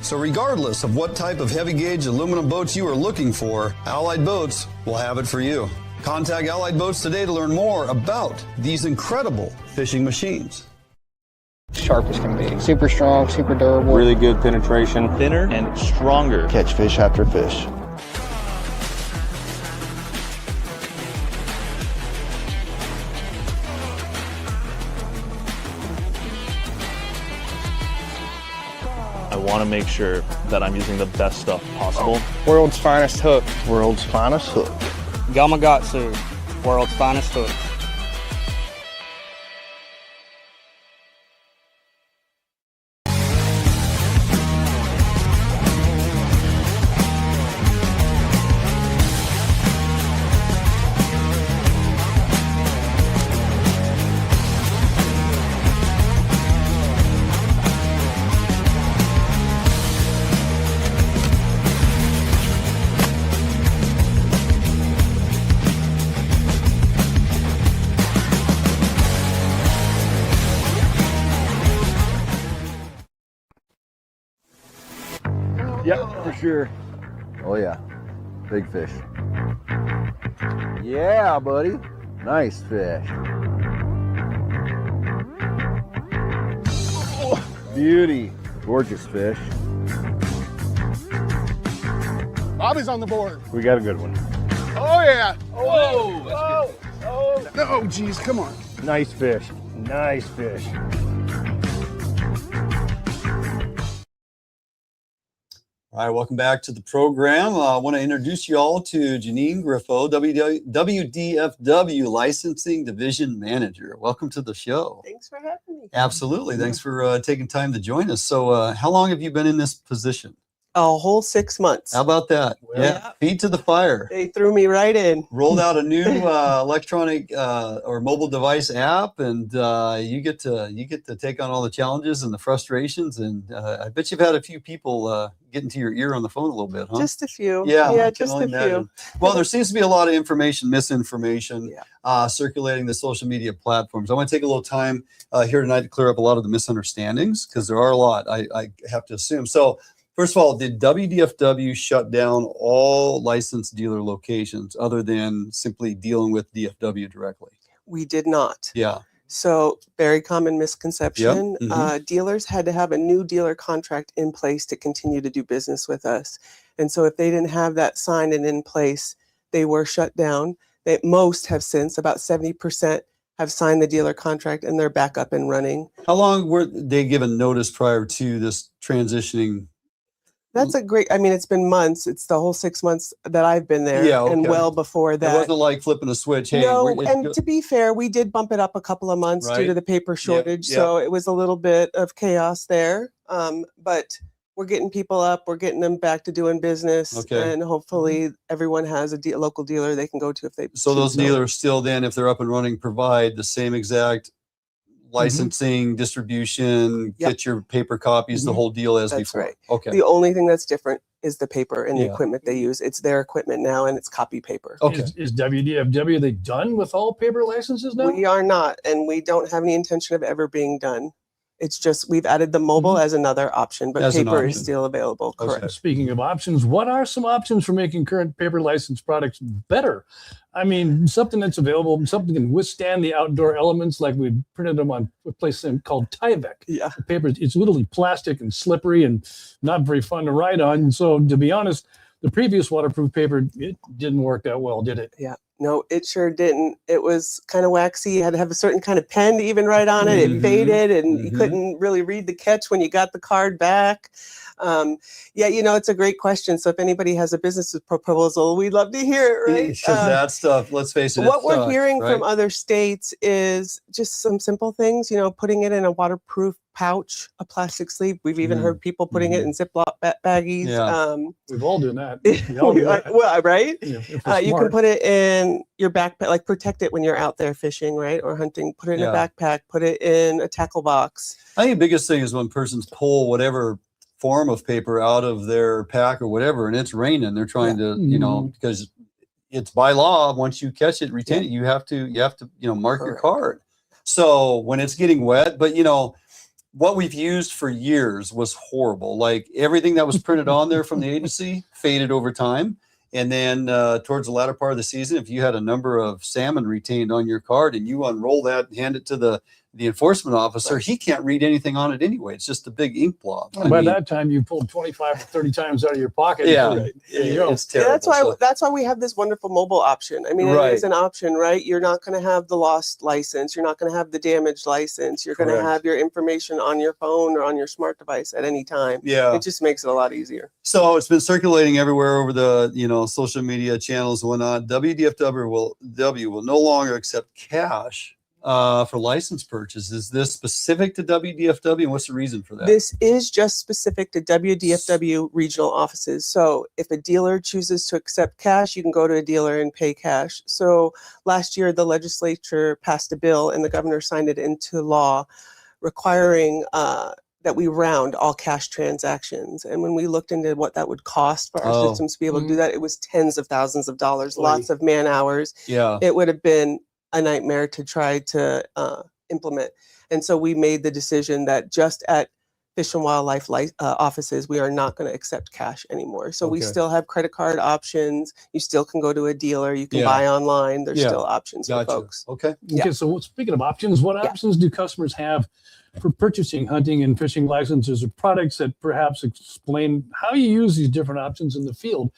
Speaker 1: So regardless of what type of heavy gauge aluminum boats you are looking for, Allied Boats will have it for you. Contact Allied Boats today to learn more about these incredible fishing machines.
Speaker 5: Sharp as can be. Super strong, super durable.
Speaker 14: Really good penetration.
Speaker 6: Thinner and stronger.
Speaker 14: Catch fish after fish.
Speaker 6: I want to make sure that I'm using the best stuff possible.
Speaker 5: World's finest hook.
Speaker 14: World's finest hook.
Speaker 7: Gamakatsu, world's finest hook.
Speaker 4: sure. Oh yeah, big fish. Yeah, buddy. Nice fish. Oh, beauty. Gorgeous fish.
Speaker 15: Bobby's on the board.
Speaker 4: We got a good one.
Speaker 15: Oh, yeah.
Speaker 4: Whoa.
Speaker 15: Oh, geez, come on.
Speaker 4: Nice fish. Nice fish.
Speaker 1: All right, welcome back to the program. I want to introduce you all to Janine Griffo, WDFW Licensing Division Manager. Welcome to the show.
Speaker 16: Thanks for having me.
Speaker 1: Absolutely. Thanks for taking time to join us. So how long have you been in this position?
Speaker 16: A whole 6 months.
Speaker 1: How about that?
Speaker 16: Yeah.
Speaker 1: Feet to the fire.
Speaker 16: They threw me right in.
Speaker 1: Rolled out a new electronic or mobile device app, and you get to take on all the challenges and the frustrations. And I bet you've had a few people get into your ear on the phone a little bit, huh?
Speaker 16: Just a few.
Speaker 1: Yeah,
Speaker 16: just a few.
Speaker 1: Well, there seems to be a lot of information, misinformation circulating the social media platforms. I want to take a little time here tonight to clear up a lot of the misunderstandings, because there are a lot, I have to assume. So first of all, did WDFW shut down all licensed dealer locations other than simply dealing with DFW directly?
Speaker 16: We did not.
Speaker 1: Yeah.
Speaker 16: So very common misconception.
Speaker 1: Yep. Mhm.
Speaker 16: Dealers had to have a new dealer contract in place to continue to do business with us. And so if they didn't have that signed and in place, they were shut down. Most have since, about 70% have signed the dealer contract and they're back up and running.
Speaker 1: How long were they given notice prior to this transitioning?
Speaker 16: That's a great, I mean, it's been months. It's the whole 6 months that I've been there, and well before that.
Speaker 1: It wasn't like flipping a switch. Hey,
Speaker 16: no, and to be fair, we did bump it up a couple of months due to the paper shortage. So it was a little bit of chaos there. But we're getting people up, we're getting them back to doing business.
Speaker 1: Okay.
Speaker 16: And hopefully everyone has a local dealer they can go to if they
Speaker 1: So those dealers still then, if they're up and running, provide the same exact licensing, distribution, get your paper copies, the whole deal as
Speaker 16: That's
Speaker 1: before.
Speaker 16: right.
Speaker 1: Okay.
Speaker 16: The only thing that's different is the paper and the equipment they use. It's their equipment now and it's copy paper.
Speaker 1: Okay.
Speaker 2: Is WDFW, are they done with all paper licenses now?
Speaker 16: We are not, and we don't have any intention of ever being done. It's just we've added the mobile as another option, but
Speaker 1: As an
Speaker 16: paper is
Speaker 1: option.
Speaker 16: still available. Correct.
Speaker 2: Speaking of options, what are some options for making current paper license products better? I mean, something that's available, something that can withstand the outdoor elements, like we printed them on a place called Tyvek.
Speaker 16: Yeah.
Speaker 2: The paper, it's literally plastic and slippery and not very fun to write on. And so, to be honest, the previous waterproof paper, it didn't work that well, did it?
Speaker 16: Yeah. No, it sure didn't. It was kind of waxy. You had to have a certain kind of pen to even write on it. It faded and you couldn't really read the catch when you got the card back. Yeah, you know, it's a great question. So if anybody has a business proposal, we'd love to hear it, right?
Speaker 1: Because that stuff, let's face it.
Speaker 16: What we're hearing from other states is just some simple things, you know, putting it in a waterproof pouch, a plastic sleeve. We've even heard people putting it in Ziploc baggies.
Speaker 2: Yeah. We've all done that. We all do that.
Speaker 16: Well, right?
Speaker 2: If
Speaker 16: You
Speaker 2: we're
Speaker 16: can
Speaker 2: smart.
Speaker 16: put it in your backpack, like protect it when you're out there fishing, right? Or hunting. Put it in a backpack, put it in a tackle box.
Speaker 1: I think the biggest thing is when persons pull whatever form of paper out of their pack or whatever, and it's raining, they're trying to, you know, because it's by law, once you catch it, retain it, you have to, you know, mark your card. So when it's getting wet, but you know, what we've used for years was horrible. Like everything that was printed on there from the agency faded over time. And then towards the latter part of the season, if you had a number of salmon retained on your card and you unroll that and hand it to the enforcement officer, he can't read anything on it anyway. It's just a big ink blob.
Speaker 2: And by that time, you pulled 25 or 30 times out of your pocket.
Speaker 1: Yeah,
Speaker 2: There you go.
Speaker 1: it's terrible.
Speaker 16: Yeah, that's why we have this wonderful mobile option. I mean, it is an option, right? You're not going to have the lost license. You're not going to have the damaged license. You're going to have your information on your phone or on your smart device at any time.
Speaker 1: Yeah.
Speaker 16: It just makes it a lot easier.
Speaker 1: So it's been circulating everywhere over the, you know, social media channels and whatnot. WDFW will no longer accept cash for license purchase. Is this specific to WDFW, and what's the reason for that?
Speaker 16: This is just specific to WDFW regional offices. So if a dealer chooses to accept cash, you can go to a dealer and pay cash. So last year, the legislature passed a bill and the governor signed it into law requiring that we round all cash transactions. And when we looked into what that would cost for our systems to be able to do that, it was tens of thousands of dollars, lots of man hours.
Speaker 1: Yeah.
Speaker 16: It would have been a nightmare to try to implement. And so we made the decision that just at Fish and Wildlife offices, we are not going to accept cash anymore. So we
Speaker 1: Okay.
Speaker 16: still have credit card options. You still can go to a dealer. You can
Speaker 1: Yeah.
Speaker 16: buy online. There's
Speaker 1: Yeah.
Speaker 16: still options for
Speaker 1: Gotcha.
Speaker 16: folks.
Speaker 1: Okay.
Speaker 2: Okay, so speaking of options, what options do customers have for purchasing hunting and fishing licenses or products that perhaps explain how you use these different options in the field?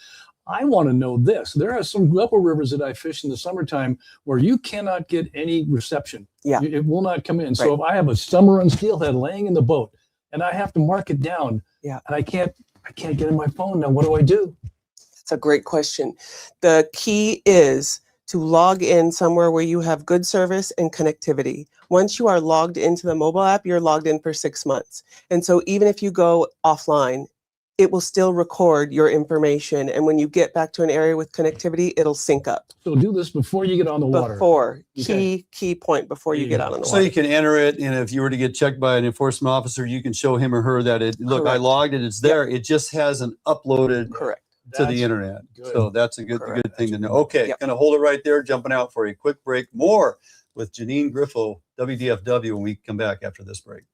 Speaker 2: I want to know this. There are some upper rivers that I fish in the summertime where you cannot get any reception.
Speaker 16: Yeah.
Speaker 2: It will not come in. So if I have a summer run steelhead laying in the boat and I have to mark it down,
Speaker 16: yeah,
Speaker 2: and I can't get in my phone now, what do I do?
Speaker 16: That's a great question. The key is to log in somewhere where you have good service and connectivity. Once you are logged into the mobile app, you're logged in for 6 months. And so even if you go offline, it will still record your information. And when you get back to an area with connectivity, it'll sync up.
Speaker 2: So do this before you get on the water.
Speaker 16: Before.
Speaker 2: Okay.
Speaker 16: Key point before you get out on the
Speaker 1: So
Speaker 16: water.
Speaker 1: you can enter it, and if you were to get checked by an enforcement officer, you can show him or her that look, I
Speaker 16: Correct.
Speaker 1: logged it, it's there. It just hasn't uploaded
Speaker 16: Correct.
Speaker 1: to
Speaker 2: That's
Speaker 1: the internet.
Speaker 2: good.
Speaker 1: So that's a good thing to know. Okay,
Speaker 16: Yep.
Speaker 1: gonna hold it right there, jumping out for a quick break. More with Janine Griffo, WDFW, when we come back after this break.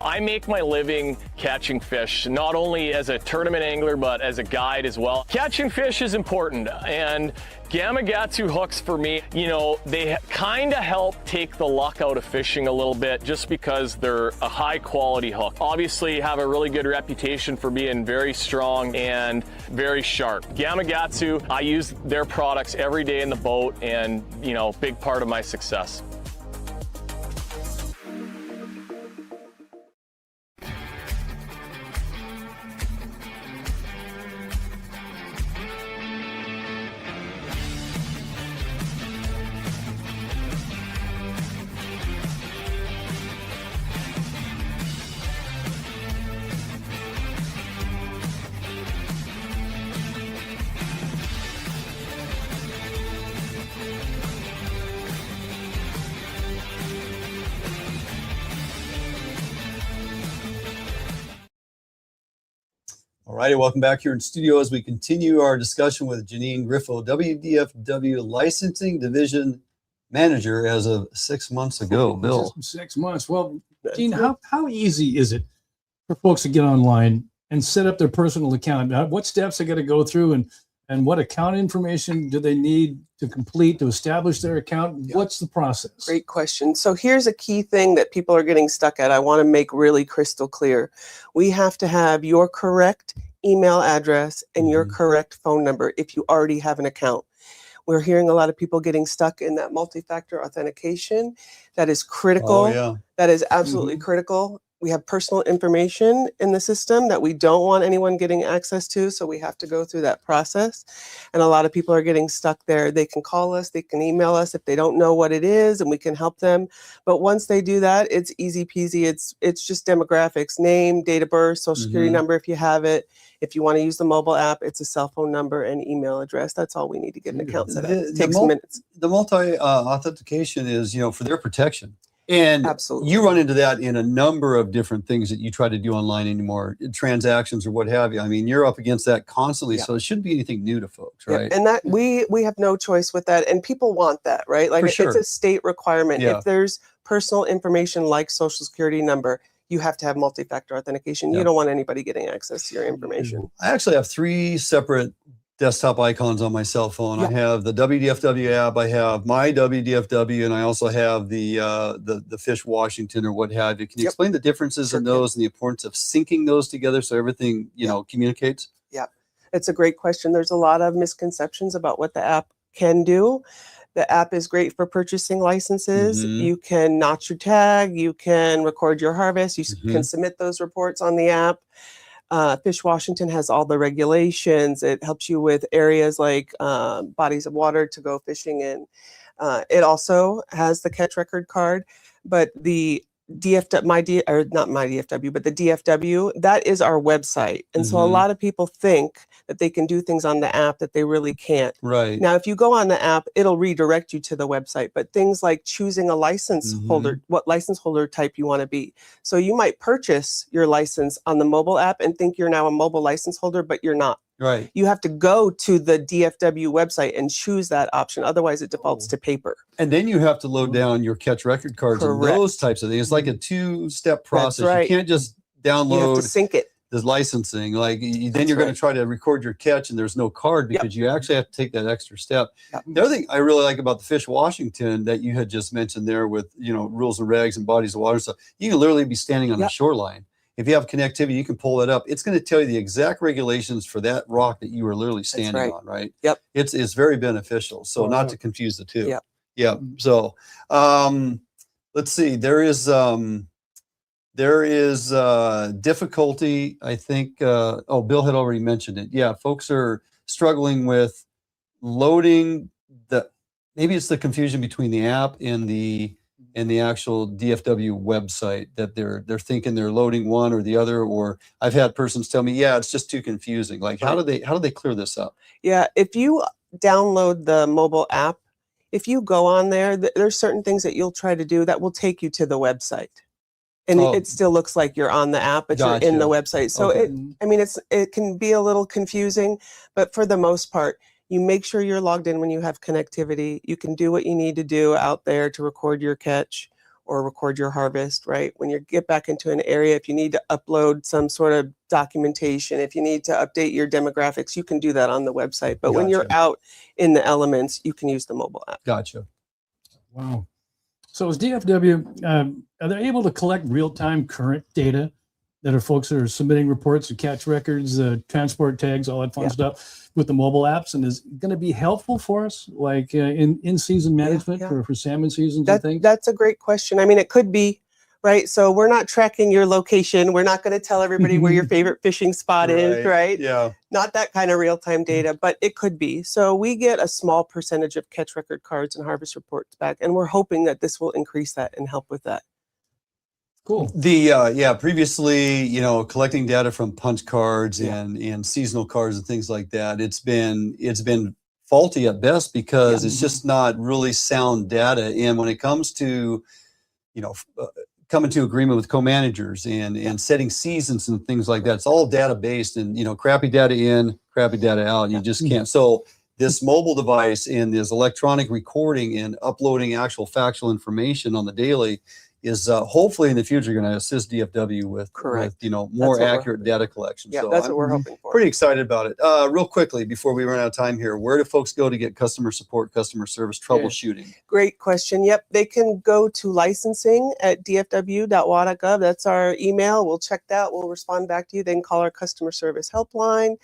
Speaker 11: I make my living catching fish, not only as a tournament angler, but as a guide as well. Catching fish is important, and Gamakatsu hooks for me, they kind of help take the luck out of fishing a little bit just because they're a high quality hook. Obviously have a really good reputation for being very strong and very sharp. Gamakatsu, I use their products every day in the boat, and big part of my success.
Speaker 1: All righty, welcome back here in studio as we continue our discussion with Janine Griffo, WDFW Licensing Division Manager as of 6 months ago. Bill.
Speaker 2: Just 6 months. Well, Gene, how easy is it for folks to get online and set up their personal account? What steps they got to go through, and what account information do they need to complete to establish their account? What's the process?
Speaker 16: Great question. So here's a key thing that people are getting stuck at. I want to make really crystal clear. We have to have your correct email address and your correct phone number if you already have an account. We're hearing a lot of people getting stuck in that multi-factor authentication. That is critical.
Speaker 1: Oh, yeah.
Speaker 16: That is absolutely critical. We have personal information in the system that we don't want anyone getting access to, so we have to go through that process. And a lot of people are getting stuck there. They can call us, they can email us if they don't know what it is, and we can help them. But once they do that, it's easy peasy. It's just demographics, name, date of birth, social security number if you have it. If you want to use the mobile app, it's a cell phone number and email address. That's all we need to get an account set up. It takes minutes.
Speaker 1: The multi-authentication is, for their protection. And
Speaker 16: Absolutely.
Speaker 1: you run into that in a number of different things that you try to do online anymore, transactions or what have you. I mean, you're up against that constantly, so it shouldn't be anything new to folks, right?
Speaker 16: And that we have no choice with that, and people want that, right? Like it's a state requirement. If there's personal information like social security number, you have to have multi-factor authentication. You don't want anybody getting access to your information.
Speaker 1: I actually have 3 separate desktop icons on my cell phone.
Speaker 16: Yep.
Speaker 1: I have the WDFW app. I have my WDFW, and I also have the Fish Washington or what have you. Can you
Speaker 16: Yep.
Speaker 1: explain the differences in those and the importance of syncing those together so everything communicates?
Speaker 16: Yeah, it's a great question. There's a lot of misconceptions about what the app can do. The app is great for purchasing licenses.
Speaker 1: Mhm.
Speaker 16: You can notch your tag. You can record your harvest. You can submit those reports on the app. Fish Washington has all the regulations. It helps you with areas like bodies of water to go fishing in. It also has the catch record card, but the not my DFW, but the DFW, that is our website. And so a lot of people think that they can do things on the app that they really can't.
Speaker 1: Right.
Speaker 16: Now, if you go on the app, it'll redirect you to the website, but things like choosing a license holder, what license holder type you want to be. So you might purchase your license on the mobile app and think you're now a mobile license holder, but you're not.
Speaker 1: Right.
Speaker 16: You have to go to the DFW website and choose that option. Otherwise, it defaults to paper.
Speaker 1: And then you have to load down your catch record cards and those types of things. It's like a two-step process.
Speaker 16: right.
Speaker 1: You can't just download
Speaker 16: You have to sync it.
Speaker 1: the licensing. Like then you're going to try to record your catch and there's no card because you actually have to take that extra step. The other thing I really like about the Fish Washington that you had just mentioned there with, rules and regs and bodies of water and stuff, you can literally be standing on the shoreline. If you have connectivity, you can pull that up. It's going to tell you the exact regulations for that rock that you were literally standing on, right?
Speaker 16: Yep.
Speaker 1: It's very beneficial. So not to confuse the two.
Speaker 16: Yep.
Speaker 1: Yeah. So let's see. There is difficulty, I think. Bill had already mentioned it. Yeah, folks are struggling with loading maybe it's the confusion between the app and the actual DFW website that they're thinking they're loading one or the other, or I've had persons tell me, yeah, it's just too confusing. Like how do they clear this up?
Speaker 16: Yeah, if you download the mobile app, if you go on there, there's certain things that you'll try to do that will take you to the website. And it still looks like you're on the app, but you're in the website. So it can be a little confusing, but for the most part, you make sure you're logged in when you have connectivity. You can do what you need to do out there to record your catch or record your harvest, right? When you get back into an area, if you need to upload some sort of documentation, if you need to update your demographics, you can do that on the website. But when you're out in the elements, you can use the mobile app.
Speaker 1: Gotcha.
Speaker 2: Wow. So is DFW, are they able to collect real-time current data that are folks that are submitting reports and catch records, transport tags, all that fun stuff with the mobile apps? And is it going to be helpful for us, like in-season management for salmon seasons and things?
Speaker 16: That's a great question. I mean, it could be, right? So we're not tracking your location. We're not going to tell everybody where your favorite fishing spot is, right?
Speaker 1: Yeah.
Speaker 16: Not that kind of real-time data, but it could be. So we get a small percentage of catch record cards and harvest reports back, and we're hoping that this will increase that and help with that.
Speaker 2: Cool.
Speaker 1: Previously, collecting data from punch cards and seasonal cards and things like that, it's been faulty at best because it's just not really sound data. And when it comes to, coming to agreement with co-managers and setting seasons and things like that, it's all data based and, crappy data in, crappy data out. You just can't. So this mobile device and this electronic recording and uploading actual factual information on the daily is hopefully in the future going to assist DFW with more accurate data collection.
Speaker 16: Yeah,
Speaker 1: so
Speaker 16: that's what we're hoping for.
Speaker 1: Pretty excited about it. Real quickly, before we run out of time here, where do folks go to get customer support, customer service, troubleshooting?
Speaker 16: Great question. Yep, they can go to licensing at dfw.wa.gov. That's our email. We'll check that. We'll respond back to you. They can call our customer service helpline.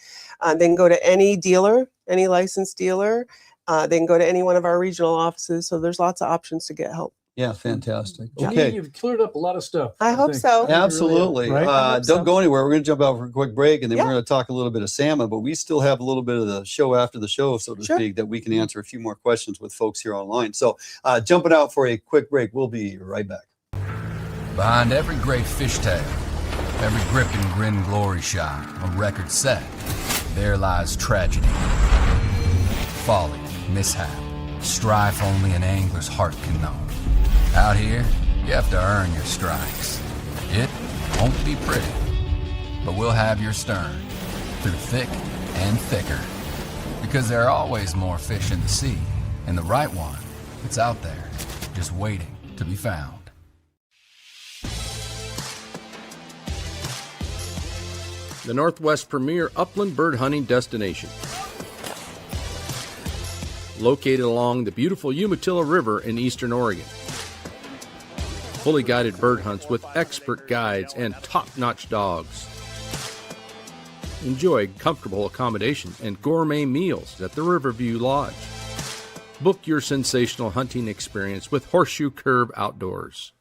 Speaker 16: They can go to any dealer, any licensed dealer. They can go to any one of our regional offices. So there's lots of options to get help.
Speaker 1: Yeah, fantastic.
Speaker 2: Okay, you've cleared up a lot of stuff.
Speaker 16: I hope so.
Speaker 1: Absolutely.
Speaker 2: Really
Speaker 1: don't go anywhere. We're going to jump out for a quick break, and then we're going to talk a little bit of salmon, but we still have a little bit of the show after the show, so to speak, that we can answer a few more questions with folks here online. So jumping out for a quick break. We'll be right back.
Speaker 13: Behind every great fishtail, every grip and grin glory shot, a record set, there lies tragedy, folly, mishap, strife only an angler's heart can know. Out here, you have to earn your strikes. It won't be pretty, but we'll have your stern through thick and thicker. Because there are always more fish in the sea, and the right one, it's out there, just waiting to be found.
Speaker 9: The Northwest premier upland bird hunting destination. located along the beautiful Umatilla River in eastern Oregon. Fully guided bird hunts with expert guides and top-notch dogs. Enjoy comfortable accommodation and gourmet meals at the Riverview Lodge. Book your sensational hunting experience with Horseshoe Curve Outdoors.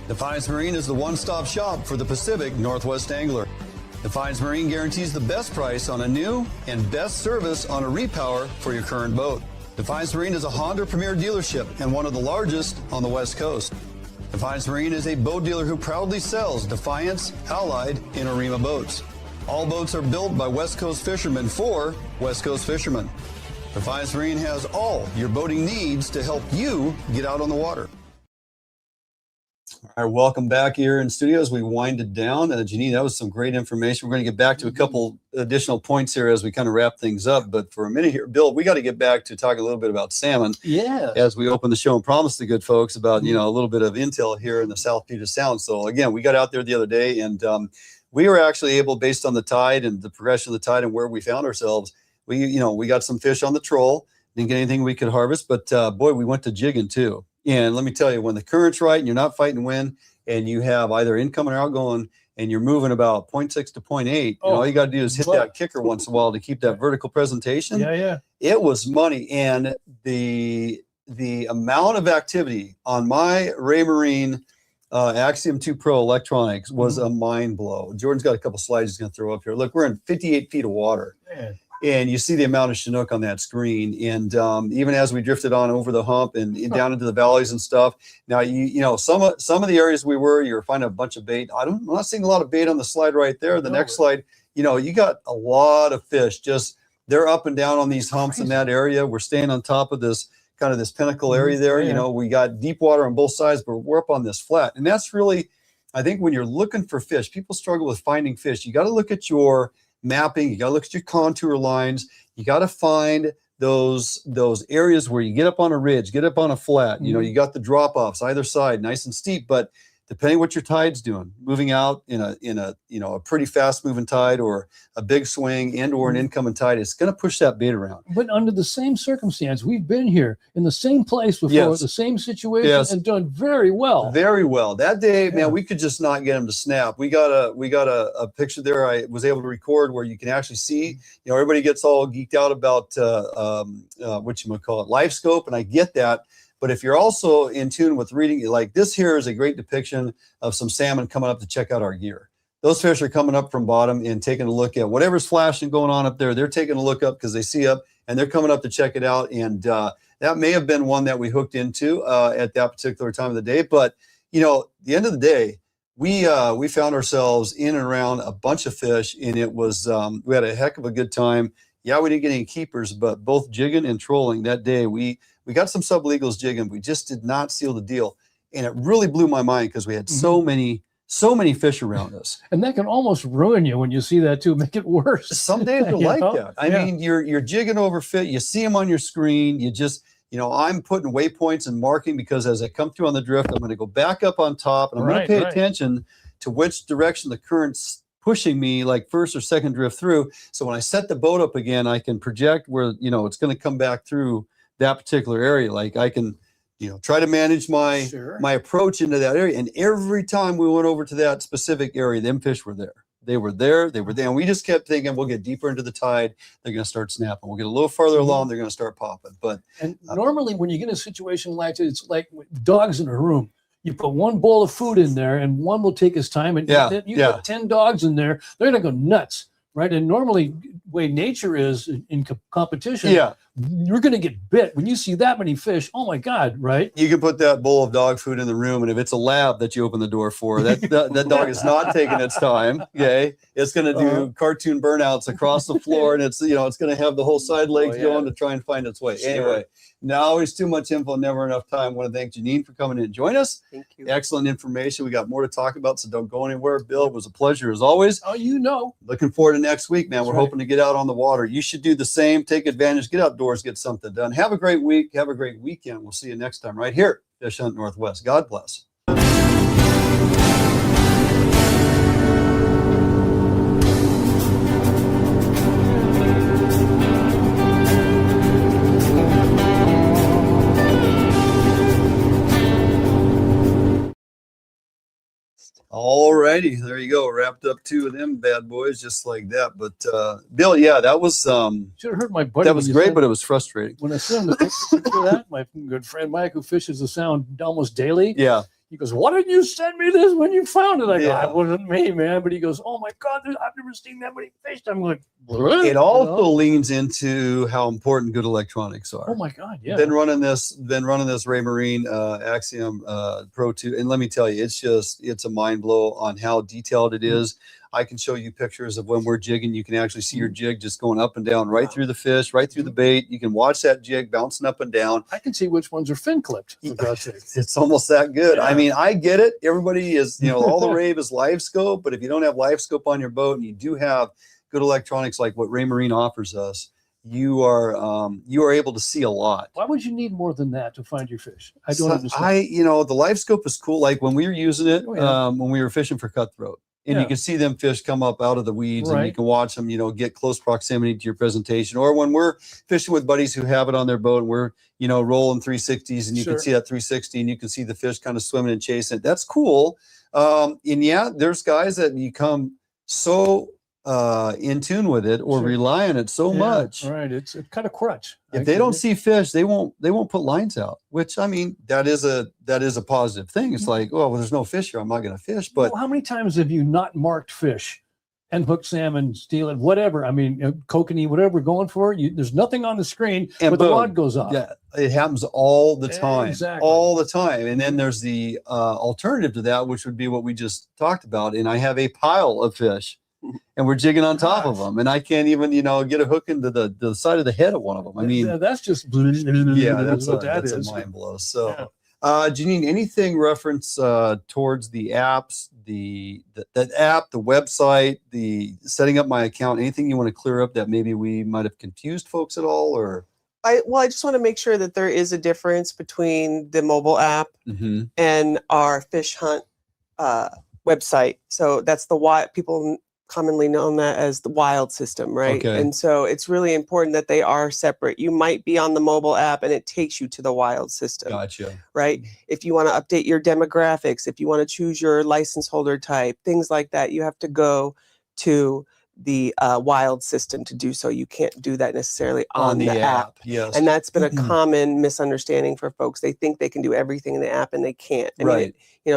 Speaker 1: Defiance Marine is the one-stop shop for the Pacific Northwest angler. Defiance Marine guarantees the best price on a new and best service on a repower for your current boat. Defiance Marine is a Honda Premier dealership and one of the largest on the West Coast. Defiance Marine is a boat dealer who proudly sells Defiance, Allied, and Arima boats. All boats are built by West Coast fishermen for West Coast fishermen. Defiance Marine has all your boating needs to help you get out on the water. All right, welcome back here in studio as we wind it down. Janine, that was some great information. We're going to get back to a couple additional points here as we kind of wrap things up. But for a minute here, Bill, we got to get back to talking a little bit about salmon.
Speaker 2: Yeah.
Speaker 1: As we open the show and promise the good folks about, you know, a little bit of intel here in the South Puget Sound. So again, we got out there the other day and we were actually able, based on the tide and the progression of the tide and where we found ourselves, we got some fish on the troll. Didn't get anything we could harvest, but boy, we went to jigging too. And let me tell you, when the current's right and you're not fighting wind and you have either incoming or outgoing and you're moving about 0.6 to 0.8, all you got to do is hit that kicker once in a while to keep that vertical presentation.
Speaker 2: Yeah.
Speaker 1: It was money. And the amount of activity on my Ray Marine Axiom 2 Pro electronics was a mind blow. Jordan's got a couple slides he's going to throw up here. Look, we're in 58 feet of water. Man. And you see the amount of Chinook on that screen. And even as we drifted on over the hump and down into the valleys and stuff, now, you know, some of the areas we were, you're finding a bunch of bait. I'm not seeing a lot of bait on the slide right there. The next slide, you know, you got a lot of fish. Just they're up and down on these humps in that area. We're staying on top of this kind of this pinnacle area there. You know, we got deep water on both sides, but we're up on this flat. And that's really, I think when you're looking for fish, people struggle with finding fish. You got to look at your mapping, you got to look at your contour lines, you got to find those areas where you get up on a ridge, get up on a flat, you know, you got the drop offs either side, nice and steep, but depending what your tide's doing, moving out in a you know, a pretty fast moving tide or a big swing and or an incoming tide, it's going to push that bait around.
Speaker 2: But under the same circumstance, we've been here in the same place before, the same situation, and done very well.
Speaker 1: Very well. That day, man, we could just not get them to snap. We got a picture there I was able to record where you can actually see, you know, everybody gets all geeked out about what you might call it, live scope, and I get that. But if you're also in tune with reading, like this here is a great depiction of some salmon coming up to check out our gear. Those fish are coming up from bottom and taking a look at whatever's flashing going on up there. They're taking a look up because they see up and they're coming up to check it out. And that may have been one that we hooked into at that particular time of the day. But, you know, at the end of the day, we found ourselves in and around a bunch of fish, and it was we had a heck of a good time. Yeah, we didn't get any keepers, but both jigging and trolling that day, we got some sublegals jigging. We just did not seal the deal. And it really blew my mind because we had so many fish around us.
Speaker 2: And that can almost ruin you when you see that too, make it worse.
Speaker 1: Some days are like that. I mean, you're jigging over fish, you see them on your screen, you just, you know, I'm putting waypoints and marking because as I come through on the drift, I'm going to go back up on top and I'm going to pay attention to which direction the current's pushing me, like first or second drift through. So when I set the boat up again, I can project where, you know, it's going to come back through that particular area. Like I can, you know, try to manage my my approach into that area. And every time we went over to that specific area, them fish were there. They were there. And we just kept thinking, we'll get deeper into the tide, they're going to start snapping. We'll get a little farther along, they're going to start popping. But
Speaker 2: normally when you get in a situation like that, it's like dogs in a room. You put one bowl of food in there and one will take his time. And then you put 10 dogs in there, they're going to go nuts. Right. And normally way nature is in competition, you're going to get bit when you see that many fish. Oh my God, right?
Speaker 1: You can put that bowl of dog food in the room, and if it's a lab that you open the door for, that dog is not taking its time. Okay, it's going to do cartoon burnouts across the floor, and it's it's going to have the whole side legs going to try and find its way.
Speaker 16: Sure.
Speaker 1: Anyway, now always too much info, never enough time. I want to thank Janine for coming in and join us.
Speaker 16: Thank you.
Speaker 1: Excellent information. We got more to talk about, so don't go anywhere. Bill, it was a pleasure as always.
Speaker 2: Oh, you know.
Speaker 1: Looking forward to next week, man.
Speaker 2: That's
Speaker 1: We're
Speaker 2: right.
Speaker 1: hoping to get out on the water. You should do the same. Take advantage. Get outdoors. Get something done. Have a great week. Have a great weekend. We'll see you next time right here, Fish Hunt Northwest. God bless. All righty, there you go. Wrapped up 2 of them bad boys just like that. But Bill, yeah, that was
Speaker 2: should have heard my buddy.
Speaker 1: that was great, but it was frustrating.
Speaker 2: When I sent him the picture of that, my good friend Mike, who fishes the Sound almost daily.
Speaker 1: Yeah.
Speaker 2: He goes, "Why didn't you send me this when you found it?" I go,
Speaker 1: Yeah.
Speaker 2: "It wasn't me, man." But he goes, "Oh my God, I've never seen that many fish." I'm like,
Speaker 1: It also leans into how important good electronics are.
Speaker 2: "Oh my God, yeah."
Speaker 1: Been running this Ray Marine Axiom Pro 2, and let me tell you, it's a mind blow on how detailed it is. I can show you pictures of when we're jigging. You can actually see your jig just going up and down, right through the fish, right through the bait. You can watch that jig bouncing up and down.
Speaker 2: I can see which ones are fin clipped. For God's sake.
Speaker 1: It's almost that good.
Speaker 2: Yeah.
Speaker 1: I mean, I get it. Everybody is, all the rave is live scope, but if you don't have live scope on your boat and you do have good electronics like what Ray Marine offers us, you are able to see a lot.
Speaker 2: Why would you need more than that to find your fish? I don't understand.
Speaker 1: The live scope is cool. Like when we were using it,
Speaker 2: Oh, yeah.
Speaker 1: when we were fishing for cutthroat. And
Speaker 2: Yeah.
Speaker 1: you can see them fish come up out of the weeds, and you
Speaker 2: Right.
Speaker 1: can watch them, get close proximity to your presentation. Or when we're fishing with buddies who have it on their boat and we're, rolling 360s, and you
Speaker 2: Sure.
Speaker 1: can see that 360 and you can see the fish kind of swimming and chasing it. That's cool. And yeah, there's guys that become so in tune with it or
Speaker 2: Sure.
Speaker 1: rely on it so
Speaker 2: Yeah,
Speaker 1: much.
Speaker 2: Right. It's kind of crutch.
Speaker 1: If they don't see fish, they won't put lines out, which I mean, that is a positive thing. It's like, well, there's no fish here, I'm not going to fish. But
Speaker 2: Well, how many times have you not marked fish and hooked salmon, steelhead, whatever? I mean, kokanee, whatever we're going for, there's nothing on the screen,
Speaker 1: And
Speaker 2: but the
Speaker 1: boom.
Speaker 2: rod goes off.
Speaker 1: yeah, it happens all the time,
Speaker 2: Exactly.
Speaker 1: all the time. And then there's the alternative to that, which would be what we just talked about. And I have a pile of fish, and we're jigging on top of them, and I can't even, get a hook into the side of the head of one of them. I mean,
Speaker 2: that's just
Speaker 1: yeah, that's
Speaker 2: what
Speaker 1: that's
Speaker 2: is.
Speaker 1: a mind blow. So, Janine, anything reference towards the apps, the app, the website, the setting up my account, anything you want to clear up that maybe we might have confused folks at all, or?
Speaker 16: I just want to make sure that there is a difference between the mobile app and our fish hunt website. So that's people commonly known that as the wild system, right?
Speaker 1: Okay.
Speaker 16: And so it's really important that they are separate. You might be on the mobile app and it takes you to the wild system.
Speaker 1: Gotcha.
Speaker 16: Right? If you want to update your demographics, if you want to choose your license holder type, things like that, you have to go to the wild system to do so. You can't do that necessarily on the app.
Speaker 1: Yes.
Speaker 16: And that's been a common misunderstanding for folks. They think they can do everything in the app and they can't. I mean,
Speaker 1: Right.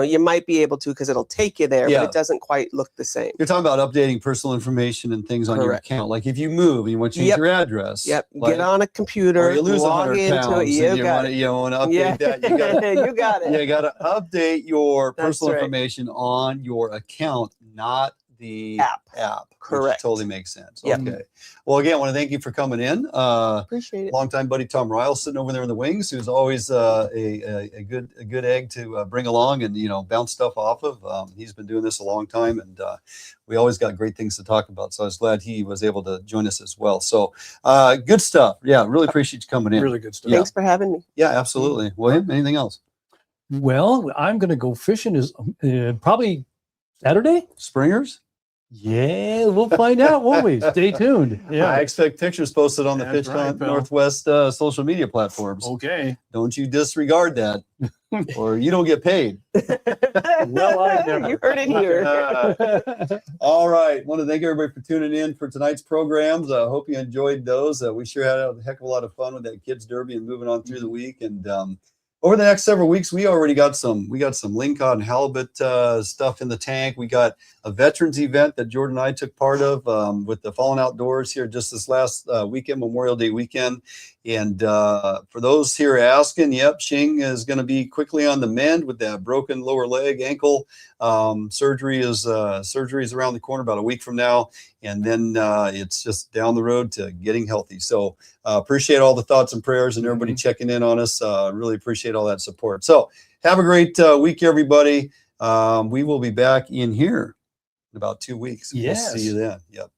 Speaker 16: you might be able to because it'll take you there,
Speaker 1: Yeah.
Speaker 16: but it doesn't quite look the same.
Speaker 1: You're talking about updating personal information and things on your
Speaker 16: Correct.
Speaker 1: account. Like if you move and you want to change
Speaker 16: Yep.
Speaker 1: your address.
Speaker 16: Yep.
Speaker 1: Like,
Speaker 16: Get on a computer,
Speaker 1: or you lose
Speaker 16: log
Speaker 1: 100
Speaker 16: into
Speaker 1: pounds
Speaker 16: it. You
Speaker 1: and
Speaker 16: got it.
Speaker 1: you want to update
Speaker 16: Yeah.
Speaker 1: that. You got
Speaker 16: You got it.
Speaker 1: You got to update your
Speaker 16: That's
Speaker 1: personal
Speaker 16: right.
Speaker 1: information on your account, not the
Speaker 16: App.
Speaker 1: which
Speaker 16: Correct.
Speaker 1: totally makes sense.
Speaker 16: Yep.
Speaker 1: Okay. Well, again, I want to thank you for coming in.
Speaker 16: Appreciate it.
Speaker 1: Longtime buddy Tom Ryle sitting over there in the wings, who's always a good egg to bring along and bounce stuff off of. He's been doing this a long time, and we always got great things to talk about. So I was glad he was able to join us as well. So good stuff. Yeah, really appreciate you coming in.
Speaker 2: Really good stuff.
Speaker 16: Thanks for having me.
Speaker 1: Yeah, absolutely. William, anything else?
Speaker 2: Well, I'm going to go fishing is probably Saturday.
Speaker 1: Springers?
Speaker 2: Yeah, we'll find out, won't we? Stay tuned. Yeah.
Speaker 1: I expect pictures posted on the
Speaker 2: That's
Speaker 1: Fish
Speaker 2: right,
Speaker 1: Hunt
Speaker 2: pal.
Speaker 1: Northwest social media platforms.
Speaker 2: Okay.
Speaker 1: Don't you disregard that, or you don't get paid.
Speaker 2: Well, I never.
Speaker 16: You heard it here.
Speaker 1: All right. Want to thank everybody for tuning in for tonight's programs. I hope you enjoyed those. We sure had a heck of a lot of fun with that Kids Derby and moving on through the week. And over the next several weeks, we got some lingcod and halibut stuff in the tank. We got a veterans event that Jordan and I took part of with the Fallen Outdoors here just this last weekend, Memorial Day weekend. And for those here asking, yep, Shing is going to be quickly on the mend with that broken lower leg, ankle. Surgery is around the corner about a week from now. And then it's just down the road to getting healthy. So appreciate all the thoughts and prayers and everybody checking in on us. Really appreciate all that support. So have a great week, everybody. We will be back in here in about 2 weeks.
Speaker 2: Yes.
Speaker 1: We'll see you then. Yep.